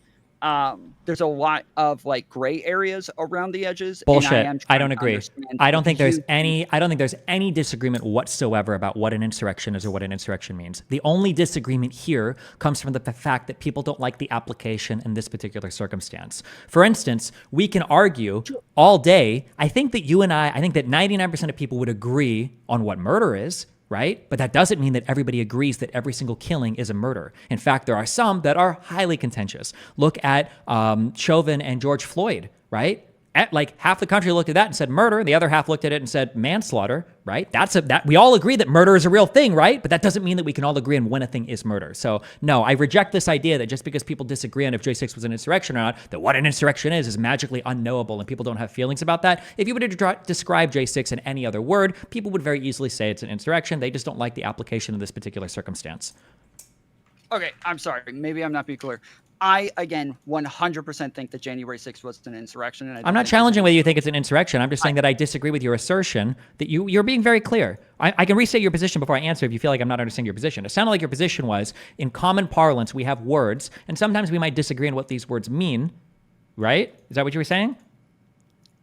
S6: there's a lot of like gray areas around the edges.
S1: Bullshit. I don't agree. I don't think there's any disagreement whatsoever about what an insurrection is or what an insurrection means. The only disagreement here comes from the fact that people don't like the application in this particular circumstance. For instance, we can argue all day. I think that I think that 99% of people would agree on what murder is, right? But that doesn't mean that everybody agrees that every single killing is a murder. In fact, there are some that are highly contentious. Look at Chauvin and George Floyd, right? Like half the country looked at that and said murder, and the other half looked at it and said manslaughter, right? That we all agree that murder is a real thing, right? But that doesn't mean that we can all agree on when a thing is murder. So no, I reject this idea that just because people disagree on if J6 was an insurrection or not, that what an insurrection is magically unknowable and people don't have feelings about that. If you were to describe J6 in any other word, people would very easily say it's an insurrection. They just don't like the application of this particular circumstance.
S6: Okay, I'm sorry. Maybe I'm not being clear. I, again, 100% think that January 6th was an insurrection. And
S1: I'm not challenging whether you think it's an insurrection. I'm just saying that I disagree with your assertion that you're being very clear. I can restate your position before I answer if you feel like I'm not understanding your position. It sounded like your position was, in common parlance, we have words, and sometimes we might disagree on what these words mean, right? Is that what you were saying?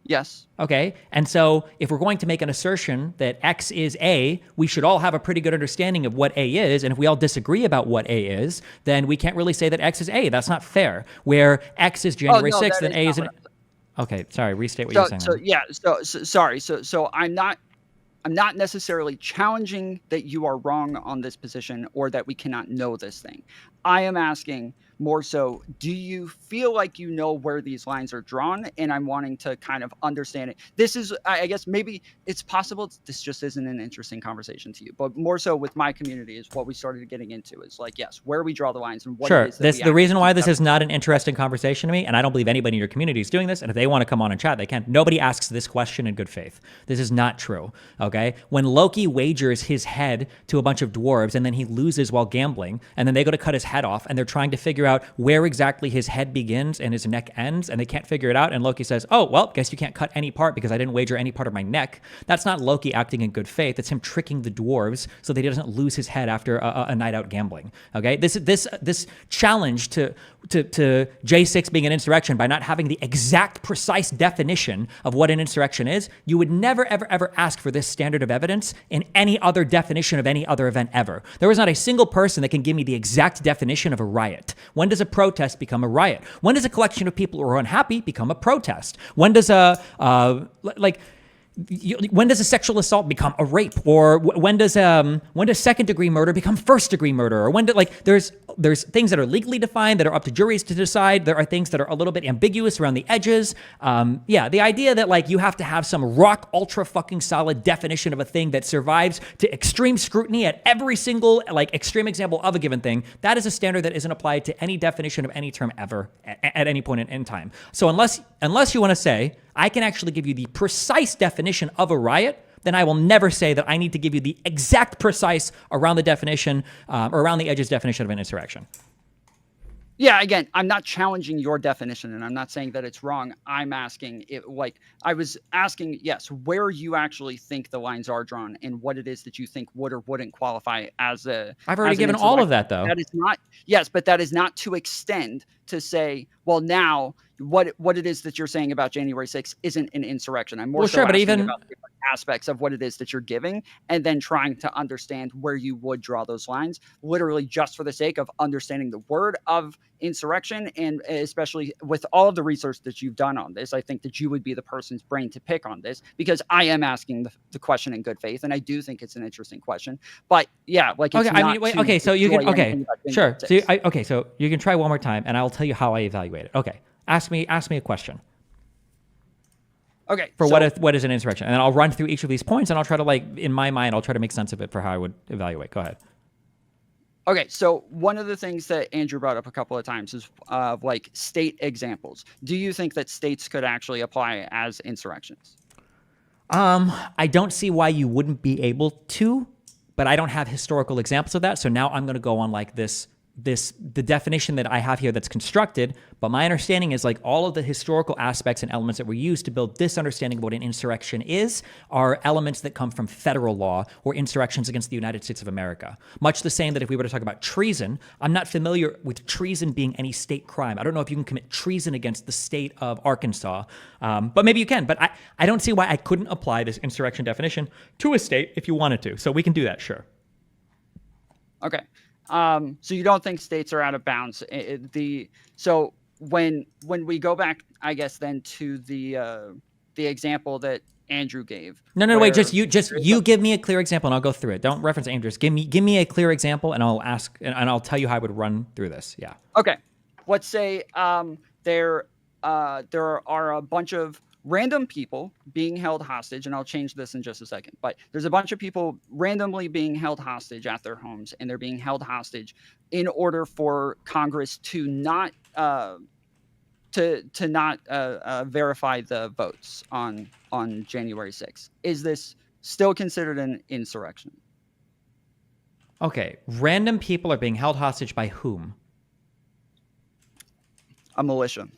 S6: Yes.
S1: Okay. And so if we're going to make an assertion that X is A, we should all have a pretty good understanding of what A is. And if we all disagree about what A is, then we can't really say that X is A. That's not fair. Where X is January 6th, then A is an... Okay. Sorry. Restate what you're saying.
S6: So I'm not necessarily challenging that you are wrong on this position or that we cannot know this thing. I am asking more so, do you feel like you know where these lines are drawn? And I'm wanting to kind of understand it. This is, I guess, maybe it's possible this just isn't an interesting conversation to you, but more so with my community is what we started getting into is like, yes, where we draw the lines and what it is that
S1: the reason why this is not an interesting conversation to me, and I don't believe anybody in your community is doing this, and if they want to come on and chat, they can. Nobody asks this question in good faith. This is not true, okay? When Loki wagers his head to a bunch of dwarves and then he loses while gambling, and then they go to cut his head off, and they're trying to figure out where exactly his head begins and his neck ends, and they can't figure it out, and Loki says, oh, well, guess you can't cut any part because I didn't wager any part of my neck. That's not Loki acting in good faith. It's him tricking the dwarves so that he doesn't lose his head after a night out gambling, okay? This challenge to J6 being an insurrection by not having the exact precise definition of what an insurrection is, you would never, ever, ever ask for this standard of evidence in any other definition of any other event ever. There is not a single person that can give me the exact definition of a riot. When does a protest become a riot? When does a collection of people who are unhappy become a protest? When does when does a sexual assault become a rape? Or when does second degree murder become first degree murder? Or when there's things that are legally defined that are up to juries to decide. There are things that are a little bit ambiguous around the edges. The idea that you have to have some rock ultra fucking solid definition of a thing that survives to extreme scrutiny at every single extreme example of a given thing, that is a standard that isn't applied to any definition of any term ever at any point in time. So unless you want to say, I can actually give you the precise definition of a riot, then I will never say that I need to give you the exact precise around the definition, or around the edges definition of an insurrection.
S6: Yeah, again, I'm not challenging your definition, and I'm not saying that it's wrong. I'm asking, I was asking, yes, where you actually think the lines are drawn and what it is that you think would or wouldn't qualify as a...
S1: I've already given all of that, though.
S6: That is not, yes, but that is not to extend to say, well, now what it is that you're saying about January 6th isn't an insurrection. I'm more asking about different aspects of what it is that you're giving and then trying to understand where you would draw those lines, literally just for the sake of understanding the word of insurrection. And especially with all of the research that you've done on this, I think that you would be the person's brain to pick on this, because I am asking the question in good faith. And I do think it's an interesting question, but yeah, it's
S1: so you can, sure. So you can try one more time and I'll tell you how I evaluate it. Okay. Ask me a question.
S6: Okay.
S1: What is an insurrection? And then I'll run through each of these points and I'll try to in my mind, I'll try to make sense of it for how I would evaluate. Go ahead.
S6: Okay. So one of the things that Andrew brought up a couple of times is state examples. Do you think that states could actually apply as insurrections?
S1: I don't see why you wouldn't be able to, but I don't have historical examples of that. So now I'm going to go on this the definition that I have here that's constructed, but my understanding is like all of the historical aspects and elements that were used to build this understanding of what an insurrection is are elements that come from federal law or insurrections against the United States of America. Much the same that if we were to talk about treason, I'm not familiar with treason being any state crime. I don't know if you can commit treason against the state of Arkansas, but maybe you can. But I don't see why I couldn't apply this insurrection definition to a state if you wanted to. So we can do that, sure.
S6: Okay. So you don't think states are out of bounds? So when we go back, I guess then to the example that Andrew gave.
S1: No, wait, just you give me a clear example and I'll go through it. Don't reference Andrew's. Give me a clear example and I'll ask and I'll tell you how I would run through this. Yeah.
S6: Okay. Let's say there are a bunch of random people being held hostage, and I'll change this in just a second, but there's a bunch of people randomly being held hostage at their homes, and they're being held hostage in order for Congress to not verify the votes on January 6th. Is this still considered an insurrection?
S1: Okay, random people are being held hostage by whom?
S6: A militia.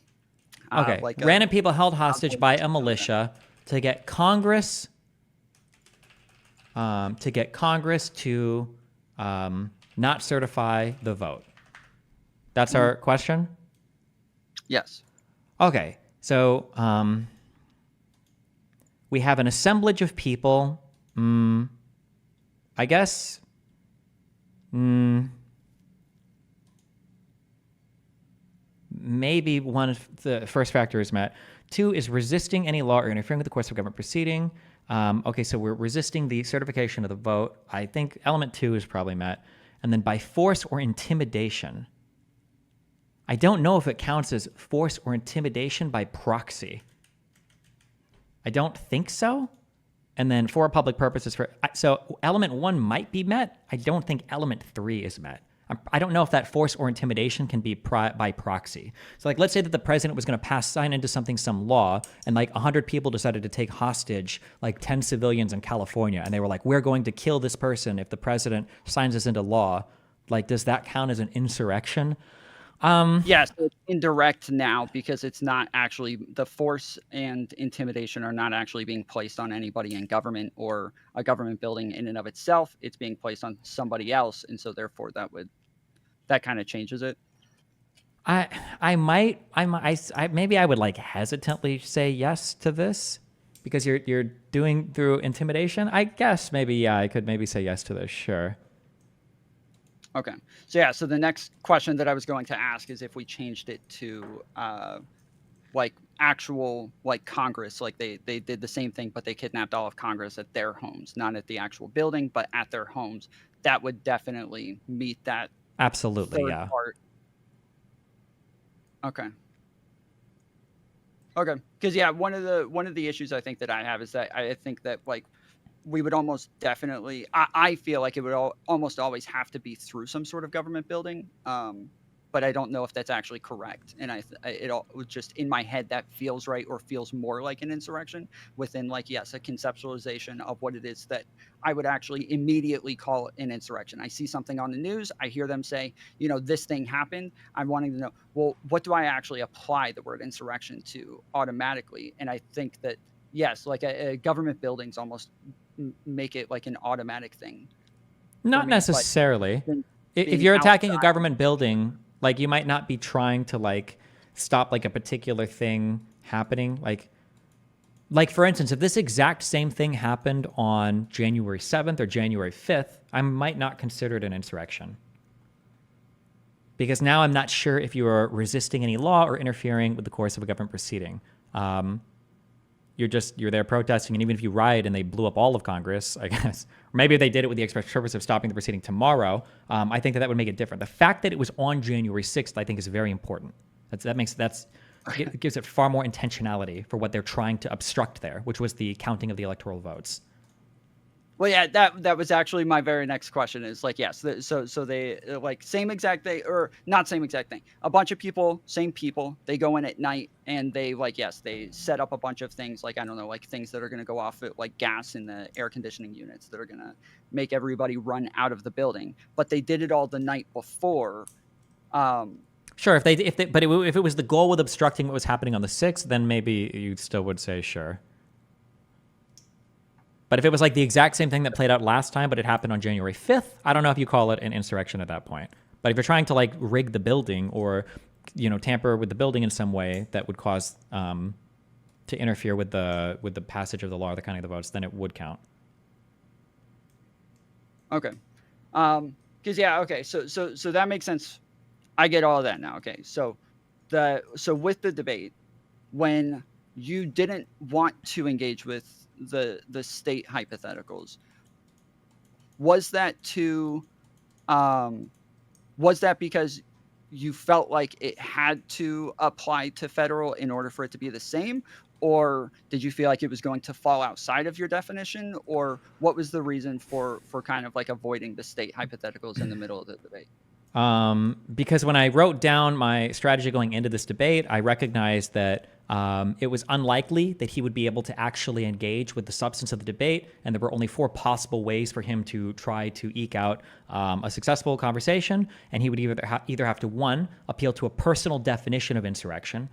S1: Okay, random people held hostage by a militia to get Congress to not certify the vote. That's our question?
S6: Yes.
S1: Okay, so we have an assemblage of people. I guess. Maybe one of the first factor is met. 2 is resisting any law or interfering with the course of government proceeding. Okay, so we're resisting the certification of the vote. I think element 2 is probably met. And then by force or intimidation. I don't know if it counts as force or intimidation by proxy. I don't think so. And then for public purposes, so element 1 might be met. I don't think element 3 is met. I don't know if that force or intimidation can be by proxy. So like, let's say that the president was going to sign into some law, and like 100 people decided to take hostage like 10 civilians in California, and they were like, we're going to kill this person if the president signs this into law. Like, does that count as an insurrection?
S6: Yes, it's indirect now because it's not actually, the force and intimidation are not actually being placed on anybody in government or a government building in and of itself. It's being placed on somebody else, and so therefore that kind of changes it.
S1: Maybe I would like hesitantly say yes to this because you're doing through intimidation. I guess maybe I could maybe say yes to this. Sure.
S6: Okay. So the next question that I was going to ask is if we changed it to like actual like Congress, like they did the same thing, but they kidnapped all of Congress at their homes, not at the actual building, but at their homes. That would definitely meet that.
S1: Absolutely, yeah.
S6: Part. Okay. Because one of the issues I think that I have is that I think that like we would almost definitely, I feel like it would almost always have to be through some sort of government building. But I don't know if that's actually correct. And it just in my head, that feels right or feels more like an insurrection within like, yes, a conceptualization of what it is that I would actually immediately call an insurrection. I see something on the news. I hear them say, this thing happened. I'm wanting to know, well, what do I actually apply the word insurrection to automatically? And I think that, yes, like a government buildings almost make it like an automatic thing.
S1: Not necessarily. If you're attacking a government building, like you might not be trying to like stop like a particular thing happening. Like for instance, if this exact same thing happened on January 7th or January 5th, I might not consider it an insurrection. Because now I'm not sure if you are resisting any law or interfering with the course of a government proceeding. You're there protesting, and even if you riot and they blew up all of Congress, I guess, or maybe they did it with the express purpose of stopping the proceeding tomorrow, I think that would make it different. The fact that it was on January 6th, I think, is very important. It gives it far more intentionality for what they're trying to obstruct there, which was the counting of the electoral votes.
S6: Well, yeah, that was actually my very next question is like, yes. So they like same exact thing or not same exact thing. A bunch of people, same people, they go in at night and they like, yes, they set up a bunch of things like, I don't know, like things that are going to go off like gas in the air conditioning units that are going to make everybody run out of the building. But they did it all the night before
S1: Sure, if it was the goal with obstructing what was happening on the 6th, then maybe you still would say sure. But if it was like the exact same thing that played out last time, but it happened on January 5th, I don't know if you call it an insurrection at that point. But if you're trying to like rig the building or, tamper with the building in some way that would cause to interfere with the passage of the law or the counting of the votes, then it would count.
S6: Okay. So that makes sense. I get all of that now. Okay. So with the debate, when you didn't want to engage with the state hypotheticals, was that because you felt like it had to apply to federal in order for it to be the same? Or did you feel like it was going to fall outside of your definition? Or what was the reason for kind of like avoiding the state hypotheticals in the middle of the debate?
S1: Because when I wrote down my strategy going into this debate, I recognized that it was unlikely that he would be able to actually engage with the substance of the debate, and there were only 4 possible ways for him to try to eke out a successful conversation, and he would either have to, 1, appeal to a personal definition of insurrection,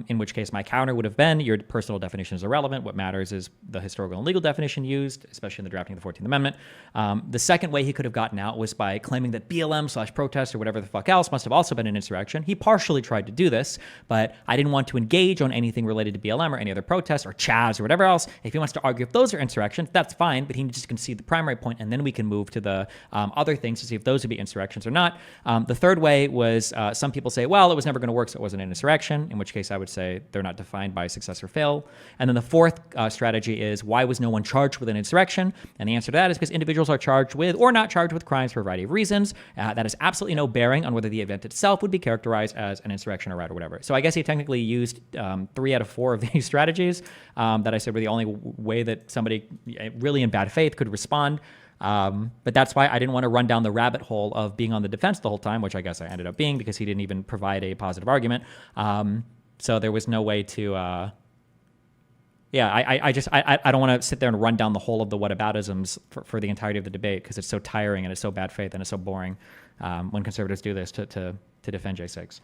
S1: in which case my counter would have been, your personal definition is irrelevant. What matters is the historical and legal definition used, especially in the drafting of the 14th Amendment. The second way he could have gotten out was by claiming that BLM/protest or whatever the fuck else must have also been an insurrection. He partially tried to do this, but I didn't want to engage on anything related to BLM or any other protests or Chaz or whatever else. If he wants to argue if those are insurrections, that's fine, but he needs to concede the primary point, and then we can move to the other things to see if those would be insurrections or not. The third way was some people say, well, it was never going to work, so it wasn't an insurrection, in which case I would say they're not defined by success or fail. And then the fourth strategy is, why was no one charged with an insurrection? And the answer to that is because individuals are charged with or not charged with crimes for a variety of reasons. That has absolutely no bearing on whether the event itself would be characterized as an insurrection or riot or whatever. So I guess he technically used 3 out of 4 of these strategies that I said were the only way that somebody really in bad faith could respond. But that's why I didn't want to run down the rabbit hole of being on the defense the whole time, which I guess I ended up being because he didn't even provide a positive argument. So there was no way to, I don't want to sit there and run down the whole of the whataboutisms for the entirety of the debate because it's so tiring and it's so bad faith and it's so boring when conservatives do this to defend J6.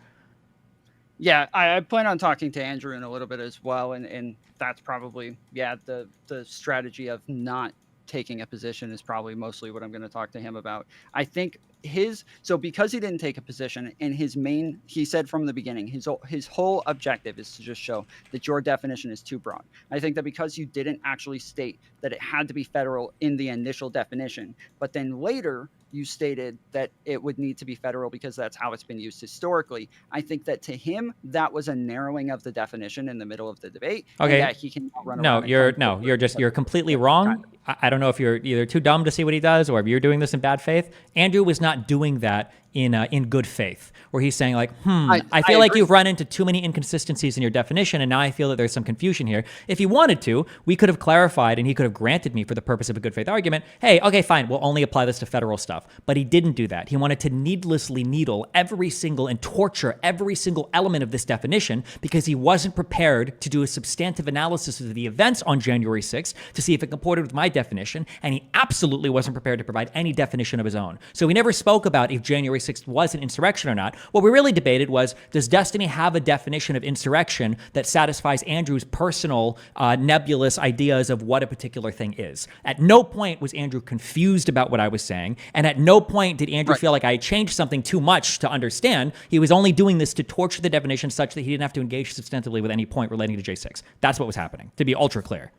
S6: Yeah, I plan on talking to Andrew in a little bit as well, and that's probably, the strategy of not taking a position is probably mostly what I'm going to talk to him about. I think because he didn't take a position, and he said from the beginning, his whole objective is to just show that your definition is too broad. I think that because you didn't actually state that it had to be federal in the initial definition, but then later you stated that it would need to be federal because that's how it's been used historically. I think that to him, that was a narrowing of the definition in the middle of the debate.
S1: Okay.
S6: And that he can run around.
S1: You're completely wrong. I don't know if you're either too dumb to see what he does or if you're doing this in bad faith. Andrew was not doing that in good faith, where he's saying like, I feel like you've run into too many inconsistencies in your definition, and now I feel that there's some confusion here. If he wanted to, we could have clarified, and he could have granted me for the purpose of a good faith argument, hey, okay, fine, we'll only apply this to federal stuff. But he didn't do that. He wanted to needlessly needle and torture every single element of this definition because he wasn't prepared to do a substantive analysis of the events on January 6th to see if it comported with my definition, and he absolutely wasn't prepared to provide any definition of his own. So he never spoke about if January 6th was an insurrection or not. What we really debated was, does Destiny have a definition of insurrection that satisfies Andrew's personal nebulous ideas of what a particular thing is? At no point was Andrew confused about what I was saying, and at no point did Andrew feel like I changed something too much to understand. He was only doing this to torture the definition such that he didn't have to engage substantively with any point relating to J6. That's what was happening, to be ultra clear.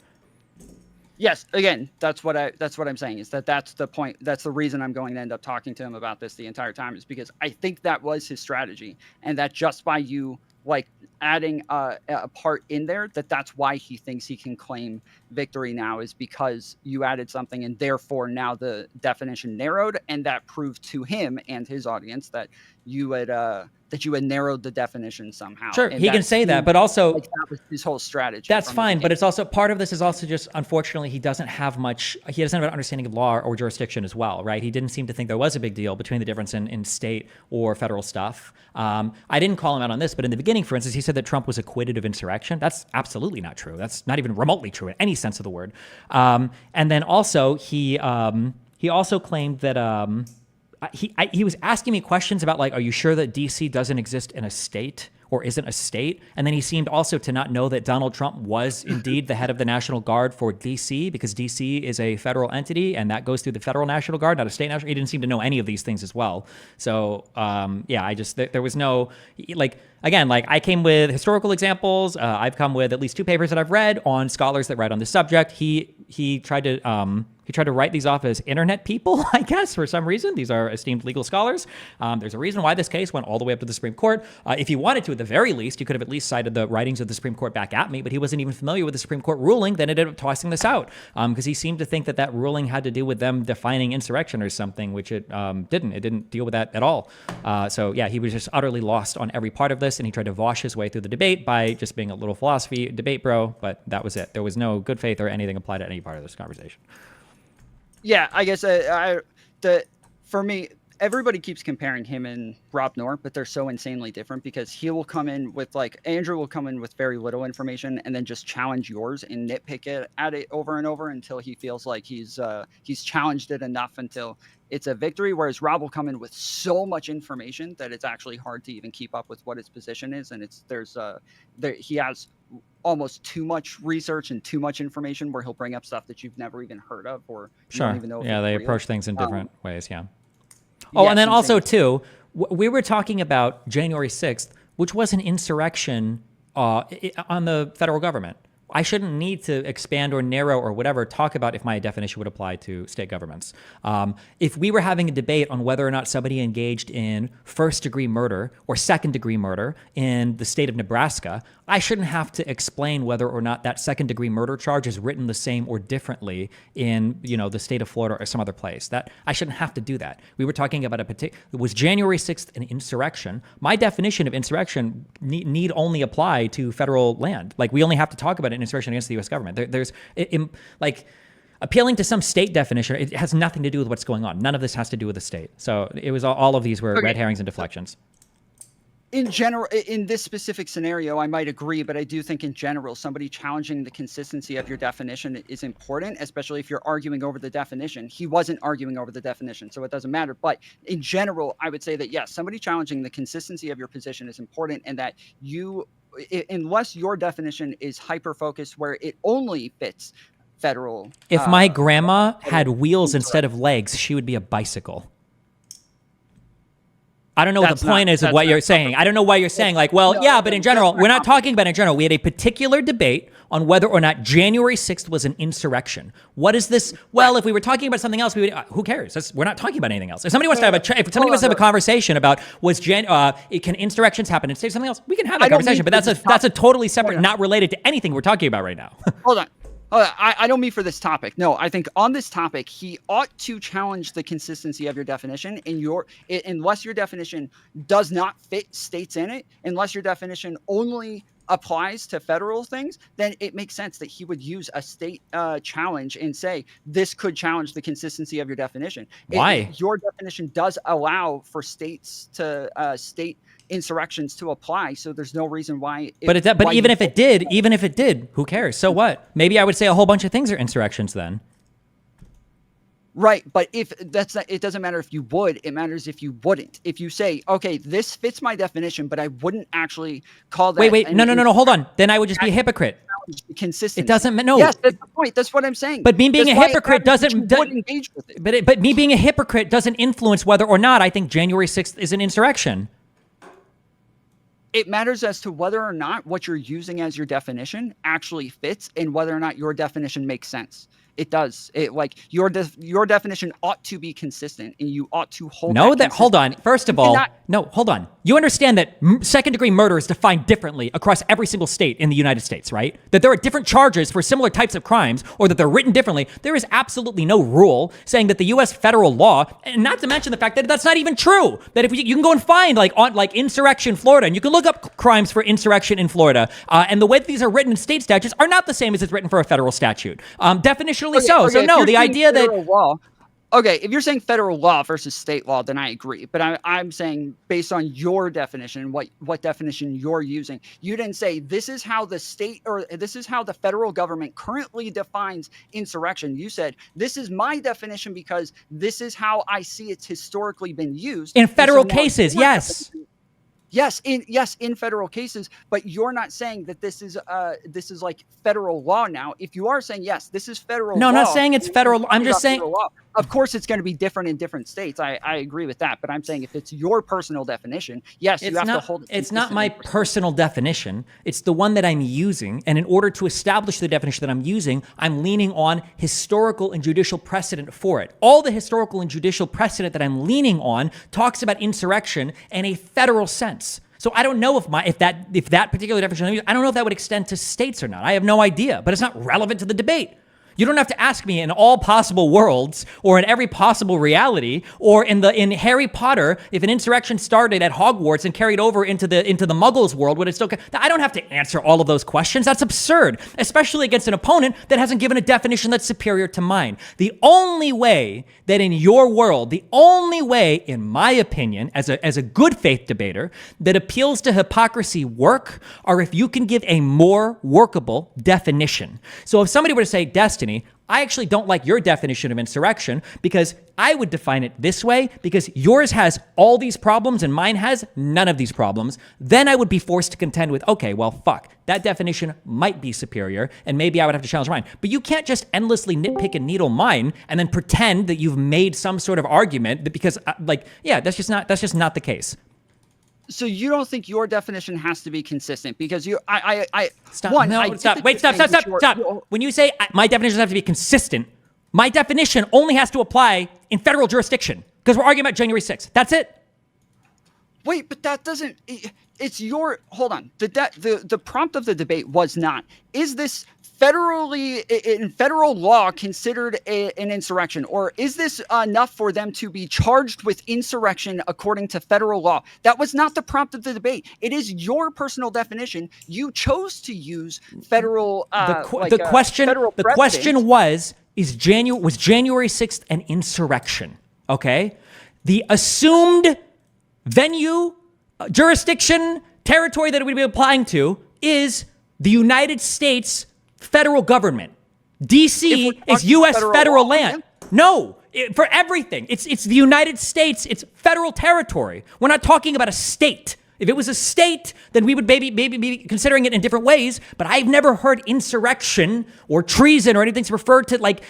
S6: Yes, again, that's what I'm saying, is that's the point. That's the reason I'm going to end up talking to him about this the entire time, is because I think that was his strategy, and that just by you like adding a part in there, that's why he thinks he can claim victory now, is because you added something, and therefore now the definition narrowed, and that proved to him and his audience that you had narrowed the definition somehow.
S1: Sure,
S6: and
S1: he can say that, but also
S6: like, that was his whole strategy.
S1: That's fine, but it's also part of this is also just, unfortunately, he doesn't have an understanding of law or jurisdiction as well, right? He didn't seem to think there was a big deal between the difference in state or federal stuff. I didn't call him out on this, but in the beginning, for instance, he said that Trump was acquitted of insurrection. That's absolutely not true. That's not even remotely true in any sense of the word. And then also he also claimed that he was asking me questions about like, are you sure that DC doesn't exist in a state or isn't a state? And then he seemed also to not know that Donald Trump was indeed the head of the National Guard for DC, because DC is a federal entity and that goes through the federal National Guard, not a state national. He didn't seem to know any of these things as well. So there was no, like, again, like I came with historical examples. I've come with at least 2 papers that I've read on scholars that write on this subject. He tried to write these off as internet people, I guess, for some reason. These are esteemed legal scholars. There's a reason why this case went all the way up to the Supreme Court. If he wanted to, at the very least, he could have at least cited the writings of the Supreme Court back at me, but he wasn't even familiar with the Supreme Court ruling, then ended up tossing this out because he seemed to think that ruling had to do with them defining insurrection or something, which it didn't. It didn't deal with that at all. So yeah, he was just utterly lost on every part of this, and he tried to wash his way through the debate by just being a little philosophy debate bro, but that was it. There was no good faith or anything applied to any part of this conversation.
S6: Yeah, I guess for me, everybody keeps comparing him and Rob North, but they're so insanely different because he will come in with Andrew will come in with very little information and then just challenge yours and nitpick at it over and over until he feels like he's challenged it enough until it's a victory. Whereas Rob will come in with so much information that it's actually hard to even keep up with what his position is, and he has almost too much research and too much information where he'll bring up stuff that you've never even heard of or you don't even know.
S1: Yeah, they approach things in different ways. Yeah. Oh, and then also too, we were talking about January 6th, which was an insurrection on the federal government. I shouldn't need to expand or narrow or whatever, talk about if my definition would apply to state governments. If we were having a debate on whether or not somebody engaged in first-degree murder or second-degree murder in the state of Nebraska, I shouldn't have to explain whether or not that second-degree murder charge is written the same or differently in, the state of Florida or some other place. That I shouldn't have to do that. We were talking about it was January 6th an insurrection. My definition of insurrection need only apply to federal land. Like, we only have to talk about an insurrection against the U.S. government. Appealing to some state definition, it has nothing to do with what's going on. None of this has to do with the state. So it was all of these were red herrings and deflections.
S6: In general, in this specific scenario, I might agree, but I do think in general, somebody challenging the consistency of your definition is important, especially if you're arguing over the definition. He wasn't arguing over the definition, so it doesn't matter. But in general, I would say that, yes, somebody challenging the consistency of your position is important, and that unless your definition is hyper-focused where it only fits federal.
S1: If my grandma had wheels instead of legs, she would be a bicycle. I don't know what the point is of what you're saying. I don't know why you're saying but in general, we're not talking about in general. We had a particular debate on whether or not January 6th was an insurrection. What is this? Well, if we were talking about something else, who cares? We're not talking about anything else. If somebody wants to have a conversation about can insurrections happen in something else, we can have that conversation. But that's a totally separate, not related to anything we're talking about right now.
S6: Hold on. I don't mean for this topic. No, I think on this topic, he ought to challenge the consistency of your definition. Unless your definition does not fit states in it, unless your definition only applies to federal things, then it makes sense that he would use a state challenge and say, this could challenge the consistency of your definition.
S1: Why?
S6: Your definition does allow for states to state insurrections to apply, so there's no reason why.
S1: Even if it did, who cares? So what? Maybe I would say a whole bunch of things are insurrections then.
S6: Right, but if that's not, it doesn't matter if you would, it matters if you wouldn't. If you say, okay, this fits my definition, but I wouldn't actually call that.
S1: Wait, no, hold on. Then I would just be a hypocrite.
S6: Consistency.
S1: It doesn't. No.
S6: Yes, that's the point. That's what I'm saying.
S1: But me being a hypocrite doesn't
S6: engage with it.
S1: But me being a hypocrite doesn't influence whether or not I think January 6th is an insurrection.
S6: It matters as to whether or not what you're using as your definition actually fits and whether or not your definition makes sense. It does. Your definition ought to be consistent, and you ought to hold.
S1: Hold on. First of all, hold on. You understand that second-degree murder is defined differently across every single state in the United States, right? That there are different charges for similar types of crimes, or that they're written differently. There is absolutely no rule saying that the U.S. federal law, and not to mention the fact that that's not even true. That if you can go and find insurrection Florida, and you can look up crimes for insurrection in Florida, and the way that these are written in state statutes are not the same as it's written for a federal statute. Definitionally so. So no, the idea that
S6: Okay, if you're saying federal law versus state law, then I agree. But I'm saying based on your definition, what definition you're using, you didn't say this is how the state or this is how the federal government currently defines insurrection. You said this is my definition because this is how I see it's historically been used.
S1: In federal cases, yes.
S6: Yes, in federal cases, but you're not saying that this is like federal law now. If you are saying yes, this is federal law.
S1: No, I'm not saying it's federal. I'm just saying
S6: of course it's going to be different in different states. I agree with that, but I'm saying if it's your personal definition, yes, you have to hold it.
S1: It's not my personal definition. It's the one that I'm using, and in order to establish the definition that I'm using, I'm leaning on historical and judicial precedent for it. All the historical and judicial precedent that I'm leaning on talks about insurrection in a federal sense. So I don't know if that particular definition, I don't know if that would extend to states or not. I have no idea, but it's not relevant to the debate. You don't have to ask me in all possible worlds or in every possible reality or in Harry Potter, if an insurrection started at Hogwarts and carried over into the Muggles world, would it still? I don't have to answer all of those questions. That's absurd, especially against an opponent that hasn't given a definition that's superior to mine. The only way that in your world, the only way, in my opinion, as a good faith debater, that appeals to hypocrisy work are if you can give a more workable definition. So if somebody were to say, Destiny, I actually don't like your definition of insurrection because I would define it this way because yours has all these problems and mine has none of these problems, then I would be forced to contend with, okay, well, fuck, that definition might be superior and maybe I would have to challenge mine. But you can't just endlessly nitpick and needle mine and then pretend that you've made some sort of argument that because, that's just not the case.
S6: So you don't think your definition has to be consistent because
S1: Stop. Wait, stop. When you say my definitions have to be consistent, my definition only has to apply in federal jurisdiction because we're arguing about January 6th. That's it.
S6: Wait, but that doesn't, it's your, hold on. The prompt of the debate was not, is this federally, in federal law, considered an insurrection? Or is this enough for them to be charged with insurrection according to federal law? That was not the prompt of the debate. It is your personal definition. You chose to use federal. The
S1: question was January 6th an insurrection? Okay, the assumed venue, jurisdiction, territory that it would be applying to is the United States federal government. DC is U.S. federal land. No, for everything. It's the United States. It's federal territory. We're not talking about a state. If it was a state, then we would maybe be considering it in different ways. But I've never heard insurrection or treason or anything to refer to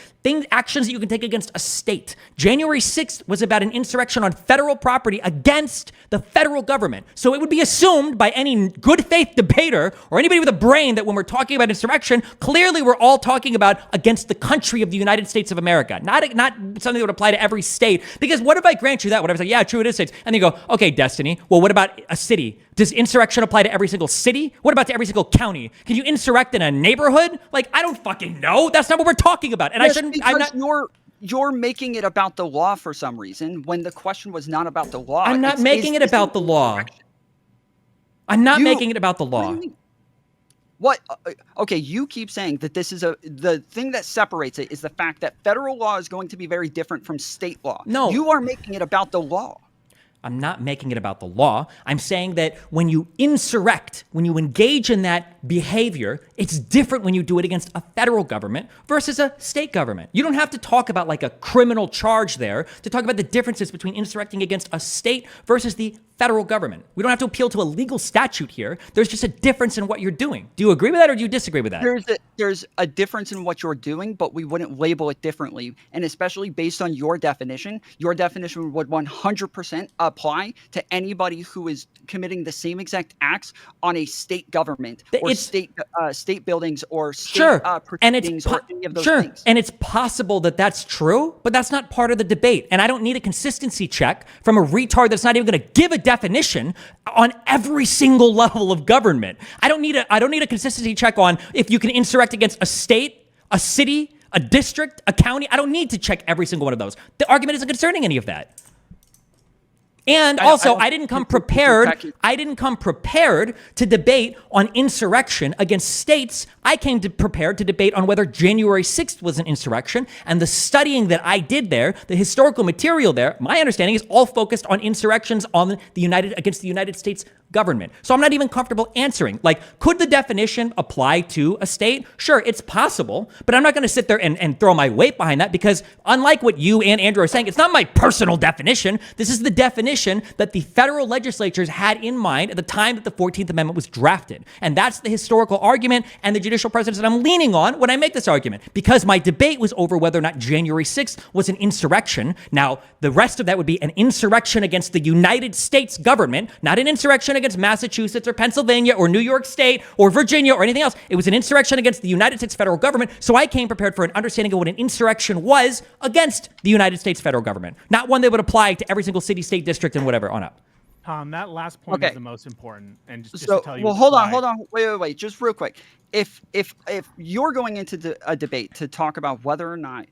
S1: actions that you can take against a state. January 6th was about an insurrection on federal property against the federal government. So it would be assumed by any good faith debater or anybody with a brain that when we're talking about insurrection, clearly we're all talking about against the country of the United States of America, not something that would apply to every state. Because what if I grant you that? What if I say, yeah, true, it is states. And then you go, okay, Destiny, well, what about a city? Does insurrection apply to every single city? What about to every single county? Can you insurrect in a neighborhood? I don't fucking know. That's not what we're talking about. And
S6: yes, you're making it about the law for some reason when the question was not about the law.
S1: I'm not making it about the law. I'm not making it about the law.
S6: What? Okay, you keep saying that this is the thing that separates it is the fact that federal law is going to be very different from state law.
S1: No.
S6: You are making it about the law.
S1: I'm not making it about the law. I'm saying that when you insurrect, when you engage in that behavior, it's different when you do it against a federal government versus a state government. You don't have to talk about a criminal charge there to talk about the differences between insurrecting against a state versus the federal government. We don't have to appeal to a legal statute here. There's just a difference in what you're doing. Do you agree with that or do you disagree with that?
S6: There's a difference in what you're doing, but we wouldn't label it differently. And especially based on your definition would 100% apply to anybody who is committing the same exact acts on a state government or state buildings or state proceedings or any of those things.
S1: And it's possible that that's true, but that's not part of the debate. And I don't need a consistency check from a retard that's not even going to give a definition on every single level of government. I don't need a consistency check on if you can insurrect against a state, a city, a district, a county. I don't need to check every single one of those. The argument isn't concerning any of that. And also, I didn't come prepared. I didn't come prepared to debate on insurrection against states. I came prepared to debate on whether January 6th was an insurrection. And the studying that I did there, the historical material there, my understanding is all focused on insurrections against the United States government. So I'm not even comfortable answering. Like, could the definition apply to a state? Sure, it's possible, but I'm not going to sit there and throw my weight behind that, because unlike what you and Andrew are saying, it's not my personal definition. This is the definition that the federal legislatures had in mind at the time that the 14th Amendment was drafted. And that's the historical argument and the judicial precedents that I'm leaning on when I make this argument, because my debate was over whether or not January 6th was an insurrection. Now, the rest of that would be an insurrection against the United States government, not an insurrection against Massachusetts or Pennsylvania or New York State or Virginia or anything else. It was an insurrection against the United States federal government. So I came prepared for an understanding of what an insurrection was against the United States federal government, not one that would apply to every single city, state, district, and whatever on up.
S7: Tom, that last point is the most important. And just
S6: so,
S7: to tell you,
S6: well, hold on, wait, just real quick. If you're going into a debate to talk about whether or not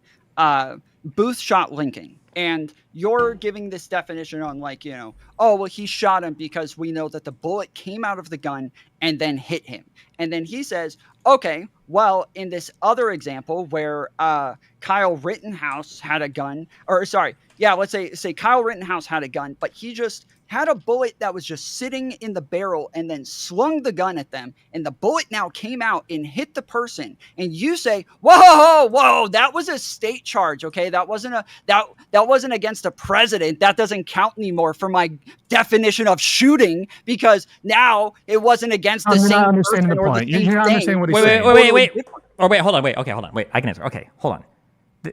S6: Booth shot Lincoln, and you're giving this definition on, like, oh, well, he shot him because we know that the bullet came out of the gun and then hit him. And then he says, okay, well, in this other example where Kyle Rittenhouse had a gun, let's say Kyle Rittenhouse had a gun, but he just had a bullet that was just sitting in the barrel and then slung the gun at them, and the bullet now came out and hit the person, and you say, whoa, that was a state charge, okay? That wasn't against a president. That doesn't count anymore for my definition of shooting, because now it wasn't against the same person
S7: the
S6: or
S7: point.
S6: the same
S7: You're not
S6: thing.
S7: understanding what he's saying.
S1: Wait, hold on. Wait, I can answer. Okay, hold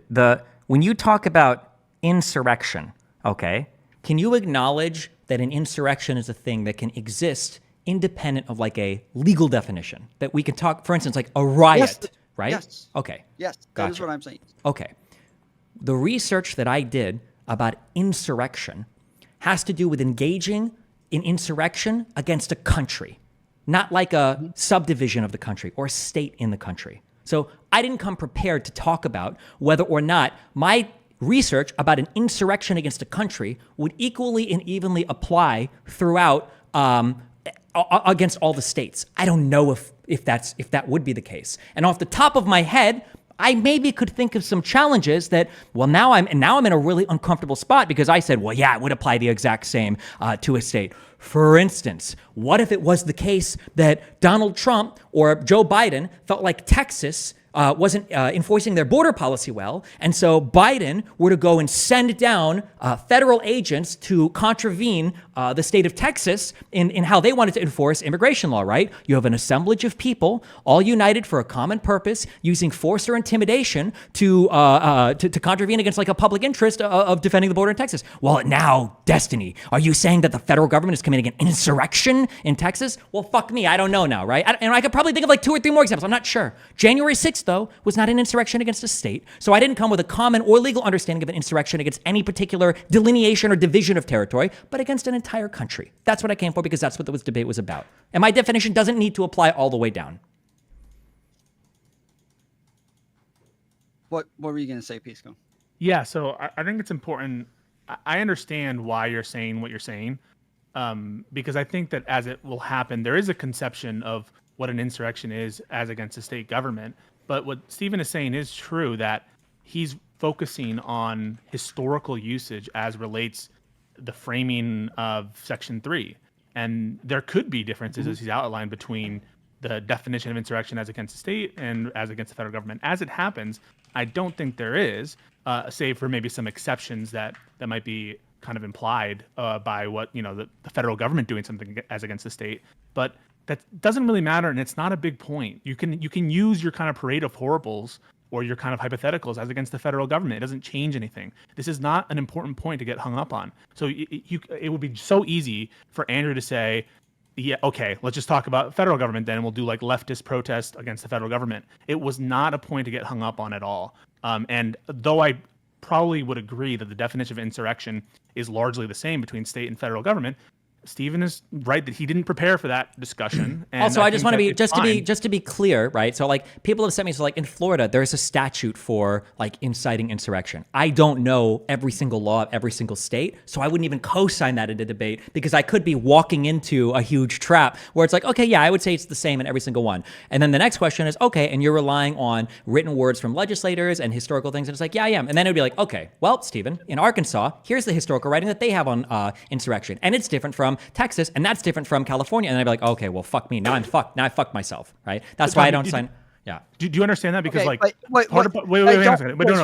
S1: on. When you talk about insurrection, okay, can you acknowledge that an insurrection is a thing that can exist independent of, like, a legal definition? That we can talk, for instance, like a riot, right?
S6: Yes.
S1: Okay.
S6: Yes, that is what I'm saying.
S1: Okay. The research that I did about insurrection has to do with engaging in insurrection against a country, not like a subdivision of the country or a state in the country. So I didn't come prepared to talk about whether or not my research about an insurrection against a country would equally and evenly apply throughout against all the states. I don't know if that would be the case. And off the top of my head, I maybe could think of some challenges that, well, now I'm in a really uncomfortable spot, because I said, well, yeah, it would apply the exact same to a state. For instance, what if it was the case that Donald Trump or Joe Biden felt like Texas wasn't enforcing their border policy well, and so Biden were to go and send down federal agents to contravene the state of Texas in how they wanted to enforce immigration law, right? You have an assemblage of people all united for a common purpose, using force or intimidation to contravene against, like, a public interest of defending the border in Texas. Well, now, Destiny, are you saying that the federal government is committing an insurrection in Texas? Well, fuck me, I don't know now, right? And I could probably think of like 2 or 3 more examples. I'm not sure. January 6th, though, was not an insurrection against a state, so I didn't come with a common or legal understanding of an insurrection against any particular delineation or division of territory, but against an entire country. That's what I came for, because that's what this debate was about. And my definition doesn't need to apply all the way down.
S6: What were you going to say, Pisco?
S7: Yeah, so I think it's important. I understand why you're saying what you're saying, because I think that as it will happen, there is a conception of what an insurrection is as against a state government. But what Stephen is saying is true, that he's focusing on historical usage as relates the framing of Section 3. And there could be differences, as he's outlined, between the definition of insurrection as against the state and as against the federal government. As it happens, I don't think there is, save for maybe some exceptions that might be kind of implied by what, the federal government doing something as against the state. But that doesn't really matter, and it's not a big point. You can use your kind of parade of horribles or your kind of hypotheticals as against the federal government. It doesn't change anything. This is not an important point to get hung up on. So it would be so easy for Andrew to say, yeah, okay, let's just talk about federal government then, and we'll do like leftist protest against the federal government. It was not a point to get hung up on at all. And though I probably would agree that the definition of insurrection is largely the same between state and federal government, Stephen is right that he didn't prepare for that discussion. And
S1: also, I just want to be
S7: just
S1: to be clear, right? So like people have sent me, so like in Florida, there's a statute for like inciting insurrection. I don't know every single law of every single state, so I wouldn't even co-sign that in a debate because I could be walking into a huge trap where it's like, okay, yeah, I would say it's the same in every single one. And then the next question is, okay, and you're relying on written words from legislators and historical things, and it's like, yeah, I am. And then it would be like, okay, well, Stephen, in Arkansas, here's the historical writing that they have on insurrection, and it's different from Texas, and that's different from California. And then I'd be like, okay, well, fuck me. Now I'm fucked. Now I fucked myself, right? That's why I don't sign. Yeah.
S7: Do you understand that? Because
S6: Okay,
S7: like
S6: wait,
S7: part of wait a second. Wait, no,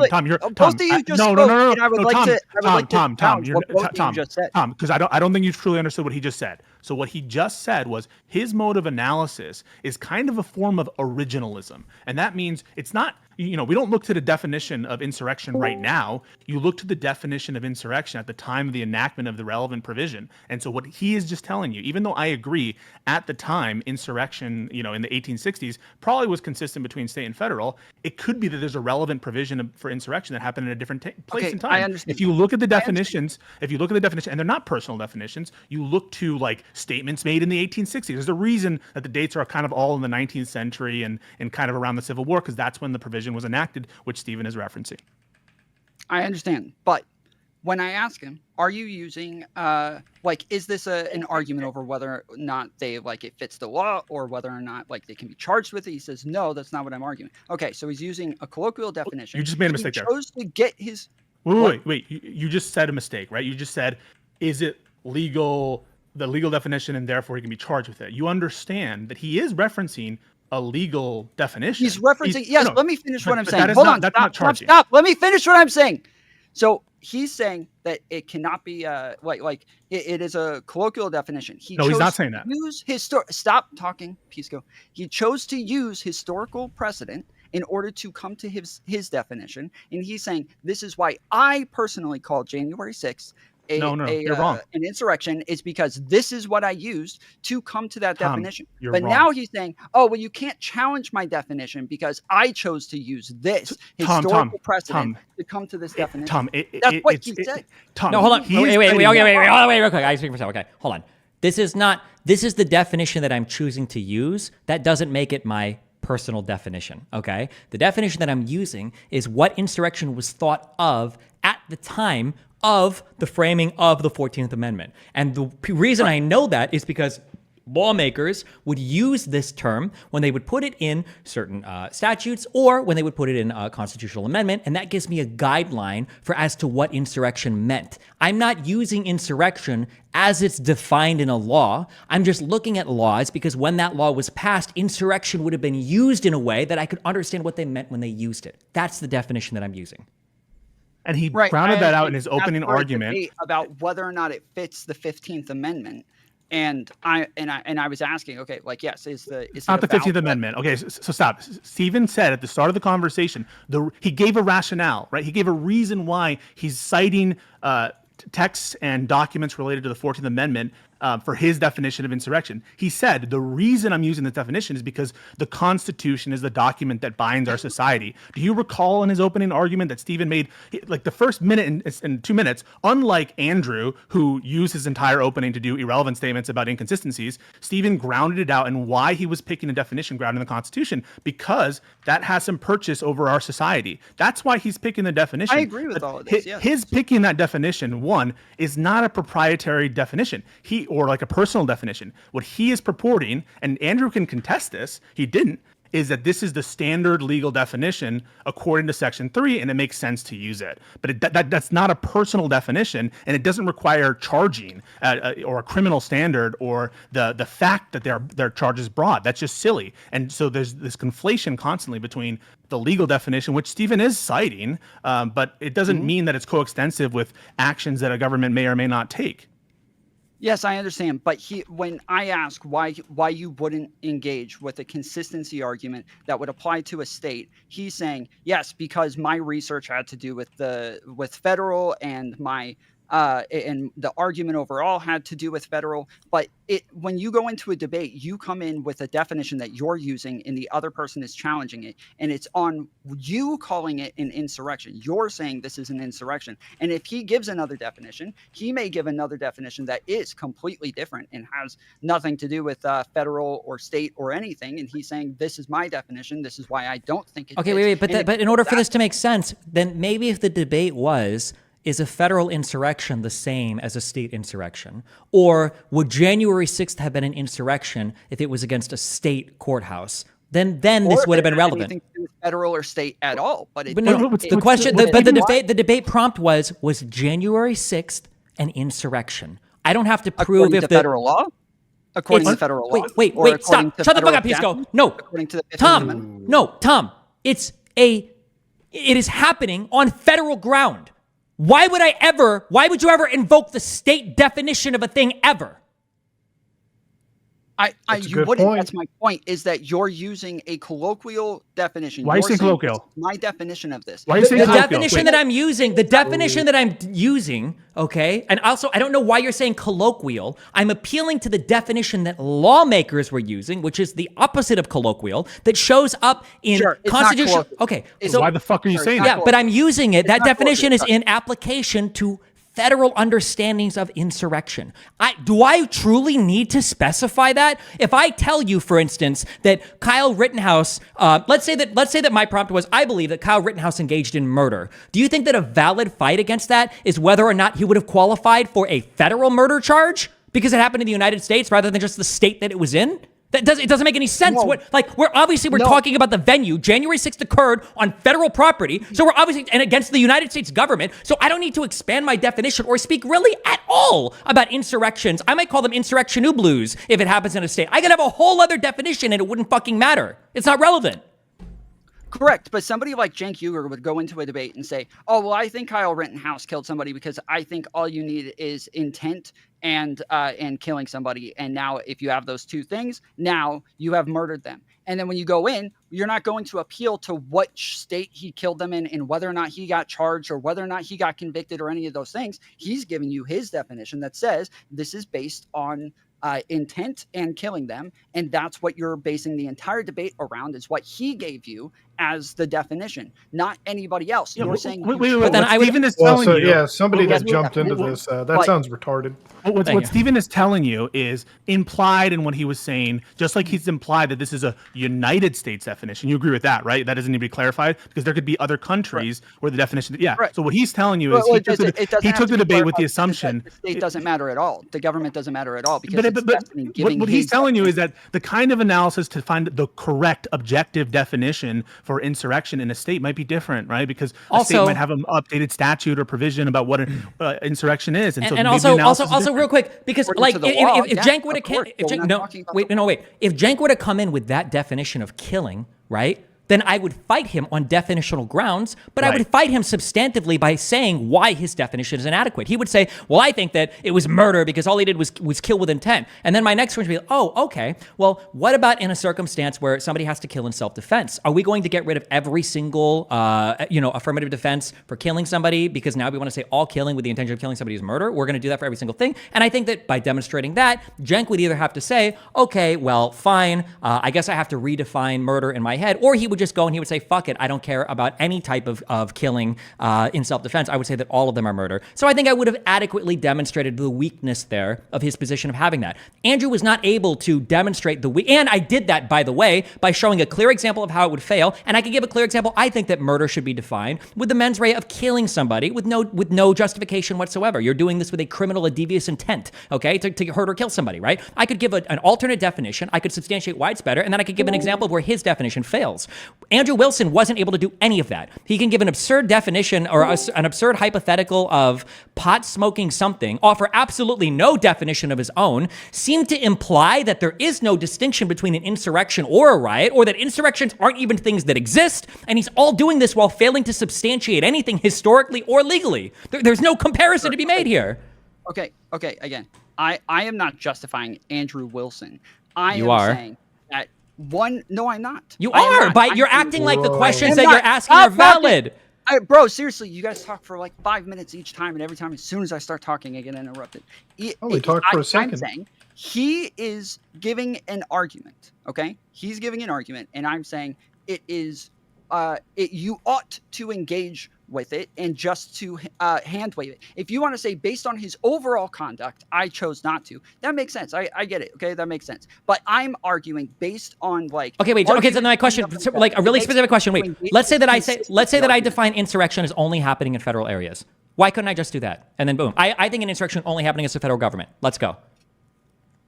S7: Tom, you're
S6: both of you just
S7: no,
S6: spoke, and I would like to
S7: Tom,
S6: challenge what both of you just said.
S7: Tom, because I don't think you truly understood what he just said. So what he just said was his mode of analysis is kind of a form of originalism, and that means it's not. We don't look to the definition of insurrection right now. You look to the definition of insurrection at the time of the enactment of the relevant provision. And so what he is just telling you, even though I agree at the time insurrection, in the 1860s probably was consistent between state and federal, it could be that there's a relevant provision for insurrection that happened in a different place in time.
S6: I understand.
S7: If you look at the definitions, and they're not personal definitions, you look to like statements made in the 1860s. There's a reason that the dates are kind of all in the 19th century and kind of around the Civil War, because that's when the provision was enacted, which Stephen is referencing.
S6: I understand, but when I ask him, are you using is this an argument over whether or not they it fits the law or whether or not they can be charged with it? He says no, that's not what I'm arguing. Okay, so he's using a colloquial definition.
S7: You just made a mistake there.
S6: He chose to get his
S7: wait. You just said a mistake, right? You just said, is it legal? The legal definition, and therefore he can be charged with it. You understand that he is referencing a legal definition.
S6: He's referencing. Yes, let me finish what I'm saying.
S7: Hold on.
S6: Stop. Let me finish what I'm saying. So he's saying that it cannot be it is a colloquial definition.
S7: He's not saying that.
S6: Stop talking, Pisco. He chose to use historical precedent in order to come to his definition, and he's saying this is why I personally call January 6th
S7: you're wrong.
S6: An insurrection is because this is what I used to come to that definition.
S7: But
S6: now he's saying, oh, well, you can't challenge my definition because I chose to use this historical precedent to come to this definition. That's what he said.
S1: Tom, no, hold on. Wait, real quick. I speak for myself. Okay, hold on. This is the definition that I'm choosing to use. That doesn't make it my personal definition, okay? The definition that I'm using is what insurrection was thought of at the time of the framing of the 14th Amendment. And the reason I know that is because lawmakers would use this term when they would put it in certain statutes or when they would put it in a constitutional amendment, and that gives me a guideline for as to what insurrection meant. I'm not using insurrection as it's defined in a law. I'm just looking at laws because when that law was passed, insurrection would have been used in a way that I could understand what they meant when they used it. That's the definition that I'm using.
S7: And he grounded that out in his opening argument
S6: about whether or not it fits the 15th Amendment. And I was asking, okay, yes, is
S7: not the 15th Amendment? Okay, so stop. Stephen said at the start of the conversation, he gave a rationale, right? He gave a reason why he's citing texts and documents related to the 14th Amendment for his definition of insurrection. He said, the reason I'm using this definition is because the Constitution is the document that binds our society. Do you recall in his opening argument that Stephen made, the first minute and 2 minutes, unlike Andrew, who used his entire opening to do irrelevant statements about inconsistencies, Stephen grounded it out and why he was picking a definition grounded in the Constitution, because that has some purchase over our society. That's why he's picking the definition.
S6: I agree with all of this, yes.
S7: His picking that definition, one, is not a proprietary definition. Or a personal definition. What he is purporting, and Andrew can contest this, he didn't, is that this is the standard legal definition according to Section 3, and it makes sense to use it. But that's not a personal definition, and it doesn't require charging or a criminal standard or the fact that their charge is broad. That's just silly. And so there's this conflation constantly between the legal definition, which Stephen is citing, but it doesn't mean that it's coextensive with actions that a government may or may not take.
S6: Yes, I understand. But when I ask why you wouldn't engage with a consistency argument that would apply to a state, he's saying, yes, because my research had to do with federal and my and the argument overall had to do with federal. But when you go into a debate, you come in with a definition that you're using and the other person is challenging it. And it's on you calling it an insurrection. You're saying this is an insurrection. And if he gives another definition, he may give another definition that is completely different and has nothing to do with federal or state or anything. And he's saying, this is my definition. This is why I don't think it
S1: Okay, wait. But in order for this to make sense, then maybe if the debate is a federal insurrection the same as a state insurrection? Or would January 6th have been an insurrection if it was against a state courthouse? Then this would have been relevant.
S6: Anything to do with federal or state at all. But
S1: the debate prompt was January 6th an insurrection? I don't have to prove
S6: if the federal law. According to federal law.
S1: Wait, stop. Shut the fuck up, Pisco. No.
S6: According to the
S1: Tom. It is happening on federal ground. Why would you ever invoke the state definition of a thing ever?
S6: You wouldn't. That's my point, is that you're using a colloquial definition.
S7: Why are you saying colloquial?
S6: My definition of this.
S7: Why are you saying colloquial?
S1: The definition that I'm using, okay? And also, I don't know why you're saying colloquial. I'm appealing to the definition that lawmakers were using, which is the opposite of colloquial, that shows up in constitutional. Okay.
S7: So why the fuck are you saying that?
S1: Yeah, but I'm using it. That definition is in application to federal understandings of insurrection. Do I truly need to specify that? If I tell you, for instance, that Kyle Rittenhouse, let's say that my prompt was, I believe that Kyle Rittenhouse engaged in murder. Do you think that a valid fight against that is whether or not he would have qualified for a federal murder charge because it happened in the United States rather than just the state that it was in? It doesn't make any sense.
S6: No.
S1: We're talking about the venue. January 6th occurred on federal property. So we're obviously, and against the United States government. So I don't need to expand my definition or speak really at all about insurrections. I might call them insurrectionublues if it happens in a state. I could have a whole other definition and it wouldn't fucking matter. It's not relevant.
S6: Correct, but somebody like Cenk Uygur would go into a debate and say, oh, well, I think Kyle Rittenhouse killed somebody because I think all you need is intent and killing somebody. And now if you have those two things, now you have murdered them. And then when you go in, you're not going to appeal to what state he killed them in and whether or not he got charged or whether or not he got convicted or any of those things. He's giving you his definition that says this is based on intent and killing them. And that's what you're basing the entire debate around, is what he gave you as the definition, not anybody else. You're saying,
S7: Stephen is telling you.
S8: Yeah, somebody that jumped into this. That sounds retarded.
S7: What Stephen is telling you is implied in what he was saying, just like he's implied that this is a United States definition. You agree with that, right? That doesn't need to be clarified because there could be other countries where the definition. Yeah. Right. So what he's telling you is he took the debate with the assumption
S6: the state doesn't matter at all. The government doesn't matter at all because
S7: what he's telling you is that the kind of analysis to find the correct objective definition for insurrection in a state might be different, right? Because a state might have an updated statute or provision about what an insurrection is, and
S1: also real quick, because like if Cenk would have if Cenk would have come in with that definition of killing, right? Then I would fight him on definitional grounds, but I would fight him substantively by saying why his definition is inadequate. He would say, well, I think that it was murder because all he did was kill with intent. And then my next question would be, oh, okay, well, what about in a circumstance where somebody has to kill in self-defense? Are we going to get rid of every single, affirmative defense for killing somebody because now we want to say all killing with the intention of killing somebody is murder? We're going to do that for every single thing. And I think that by demonstrating that, Cenk would either have to say, okay, well, fine, I guess I have to redefine murder in my head, or he would just go and he would say, fuck it, I don't care about any type of killing in self-defense. I would say that all of them are murder. So I think I would have adequately demonstrated the weakness there of his position of having that. Andrew was not able to demonstrate and I did that, by the way, by showing a clear example of how it would fail, and I could give a clear example. I think that murder should be defined with the mens rea of killing somebody with no justification whatsoever. You're doing this with a criminal, a devious intent, okay, to hurt or kill somebody, right? I could give an alternate definition. I could substantiate why it's better, and then I could give an example of where his definition fails. Andrew Wilson wasn't able to do any of that. He can give an absurd definition or an absurd hypothetical of pot smoking something, offer absolutely no definition of his own, seem to imply that there is no distinction between an insurrection or a riot, or that insurrections aren't even things that exist, and he's all doing this while failing to substantiate anything historically or legally. There's no comparison to be made here.
S6: Okay, again, I am not justifying Andrew Wilson. I am saying that no, I'm not.
S1: You're acting like the questions that you're asking are valid.
S6: Bro, seriously, you guys talk for like 5 minutes each time, and every time, as soon as I start talking, I get interrupted.
S8: We talked for a second.
S6: I'm saying he is giving an argument, okay? He's giving an argument, and I'm saying it is, you ought to engage with it and just to hand wave it. If you want to say based on his overall conduct, I chose not to. That makes sense. I get it. Okay, that makes sense. But I'm arguing based on like.
S1: Okay, wait. Okay, so then my question, like a really specific question. Wait, let's say that I define insurrection as only happening in federal areas. Why couldn't I just do that? And then boom, I think an insurrection only happening against the federal government. Let's go.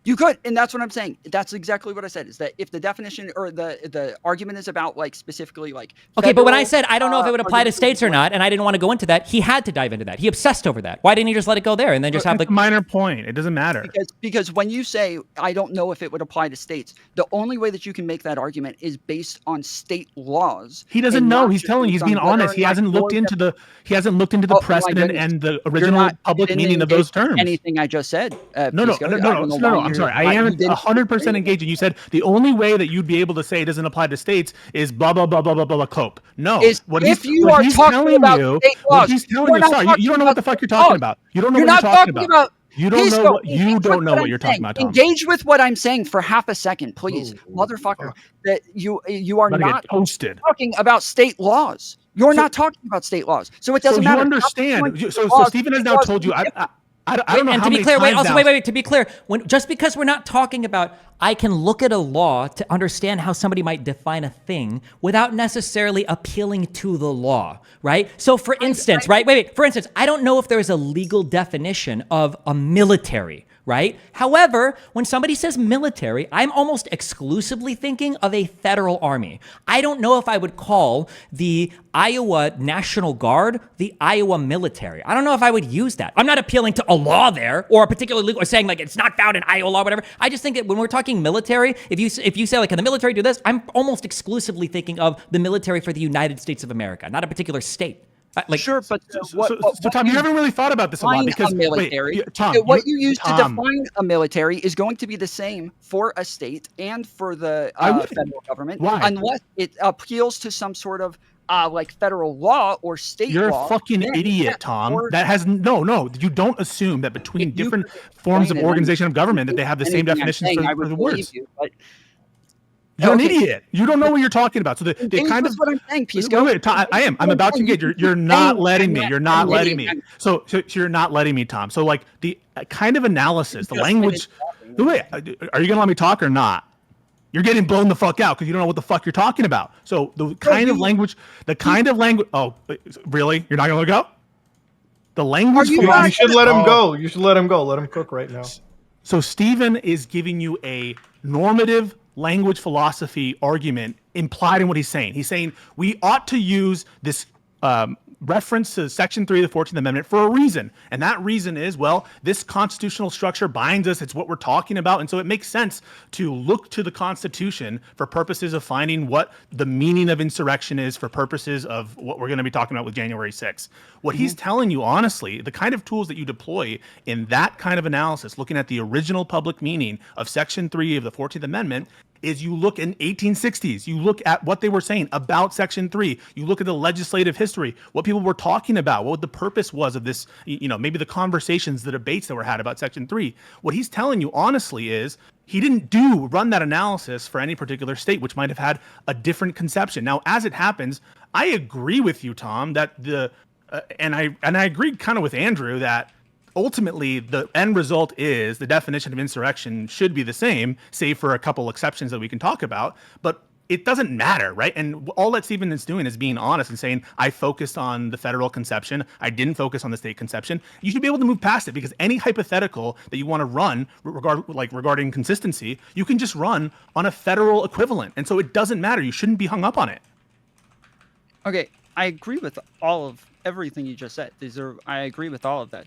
S6: You could, and that's what I'm saying. That's exactly what I said. Is that if the definition or the argument is about like specifically like.
S1: Okay, but when I said I don't know if it would apply to states or not, and I didn't want to go into that, he had to dive into that. He obsessed over that. Why didn't he just let it go there and then just have like
S7: a minor point? It doesn't matter.
S6: Because when you say I don't know if it would apply to states, the only way that you can make that argument is based on state laws.
S7: He doesn't know. He's telling you. He's being honest. He hasn't looked into the precedent and the original public meaning of those terms.
S6: Anything I just said.
S7: No. I'm sorry. I am 100% engaging. You said the only way that you'd be able to say it doesn't apply to states is blah blah blah blah blah blah cope. No,
S6: if you are talking about state laws,
S7: he's telling you. Sorry, you don't know what the fuck you're talking about. You don't know what you're talking about. You don't know what you're talking about, Tom.
S6: Engage with what I'm saying for half a second, please, motherfucker. That you are not talking about state laws. You're not talking about state laws, so it doesn't matter.
S7: You understand? So Stephen has now told you. I don't know
S1: and
S7: how
S1: to be clear,
S7: wait,
S1: to be clear, just because we're not talking about, I can look at a law to understand how somebody might define a thing without necessarily appealing to the law, right? So for instance, for instance, I don't know if there is a legal definition of a military, right? However, when somebody says military, I'm almost exclusively thinking of a federal army. I don't know if I would call the Iowa National Guard the Iowa military. I don't know if I would use that. I'm not appealing to a law there or a particular legal or saying like it's not found in Iowa law, whatever. I just think that when we're talking military, if you say like, can the military do this? I'm almost exclusively thinking of the military for the United States of America, not a particular state.
S6: Sure, but
S7: so Tom, you haven't really thought about this a lot because
S6: military.
S7: Tom,
S6: what you use to define a military is going to be the same for a state and for the federal government, unless it appeals to some sort of like federal law or state law.
S7: You're a fucking idiot, Tom. That has no. You don't assume that between different forms of organization of government that they have the same definitions for the words. You're an idiot. You don't know what you're talking about. So they kind of
S6: what I'm saying, Pisco.
S7: Wait, Tom, I am. I'm about to engage. You're not letting me. You're not letting me. So you're not letting me, Tom. So like the kind of analysis, the language. Wait, are you gonna let me talk or not? You're getting blown the fuck out because you don't know what the fuck you're talking about. So the kind of language. Oh, really? You're not gonna let go? The language.
S8: You should let him go. You should let him go. Let him cook right now.
S7: So Stephen is giving you a normative language philosophy argument implied in what he's saying. He's saying we ought to use this reference to Section 3 of the 14th Amendment for a reason. And that reason is, well, this constitutional structure binds us. It's what we're talking about. And so it makes sense to look to the Constitution for purposes of finding what the meaning of insurrection is for purposes of what we're going to be talking about with January 6th. What he's telling you, honestly, the kind of tools that you deploy in that kind of analysis, looking at the original public meaning of Section 3 of the 14th Amendment, is you look in 1860s, you look at what they were saying about Section 3, you look at the legislative history, what people were talking about, what the purpose was of this, maybe the conversations, the debates that were had about Section 3. What he's telling you, honestly, is he didn't run that analysis for any particular state, which might have had a different conception. Now, as it happens, I agree with you, Tom, that and I agree kind of with Andrew that ultimately, the end result is the definition of insurrection should be the same, save for a couple exceptions that we can talk about. But it doesn't matter, right? And all that Stephen is doing is being honest and saying, I focused on the federal conception. I didn't focus on the state conception. You should be able to move past it because any hypothetical that you want to run regarding consistency, you can just run on a federal equivalent. And so it doesn't matter. You shouldn't be hung up on it.
S6: Okay, I agree with everything you just said. I agree with all of that.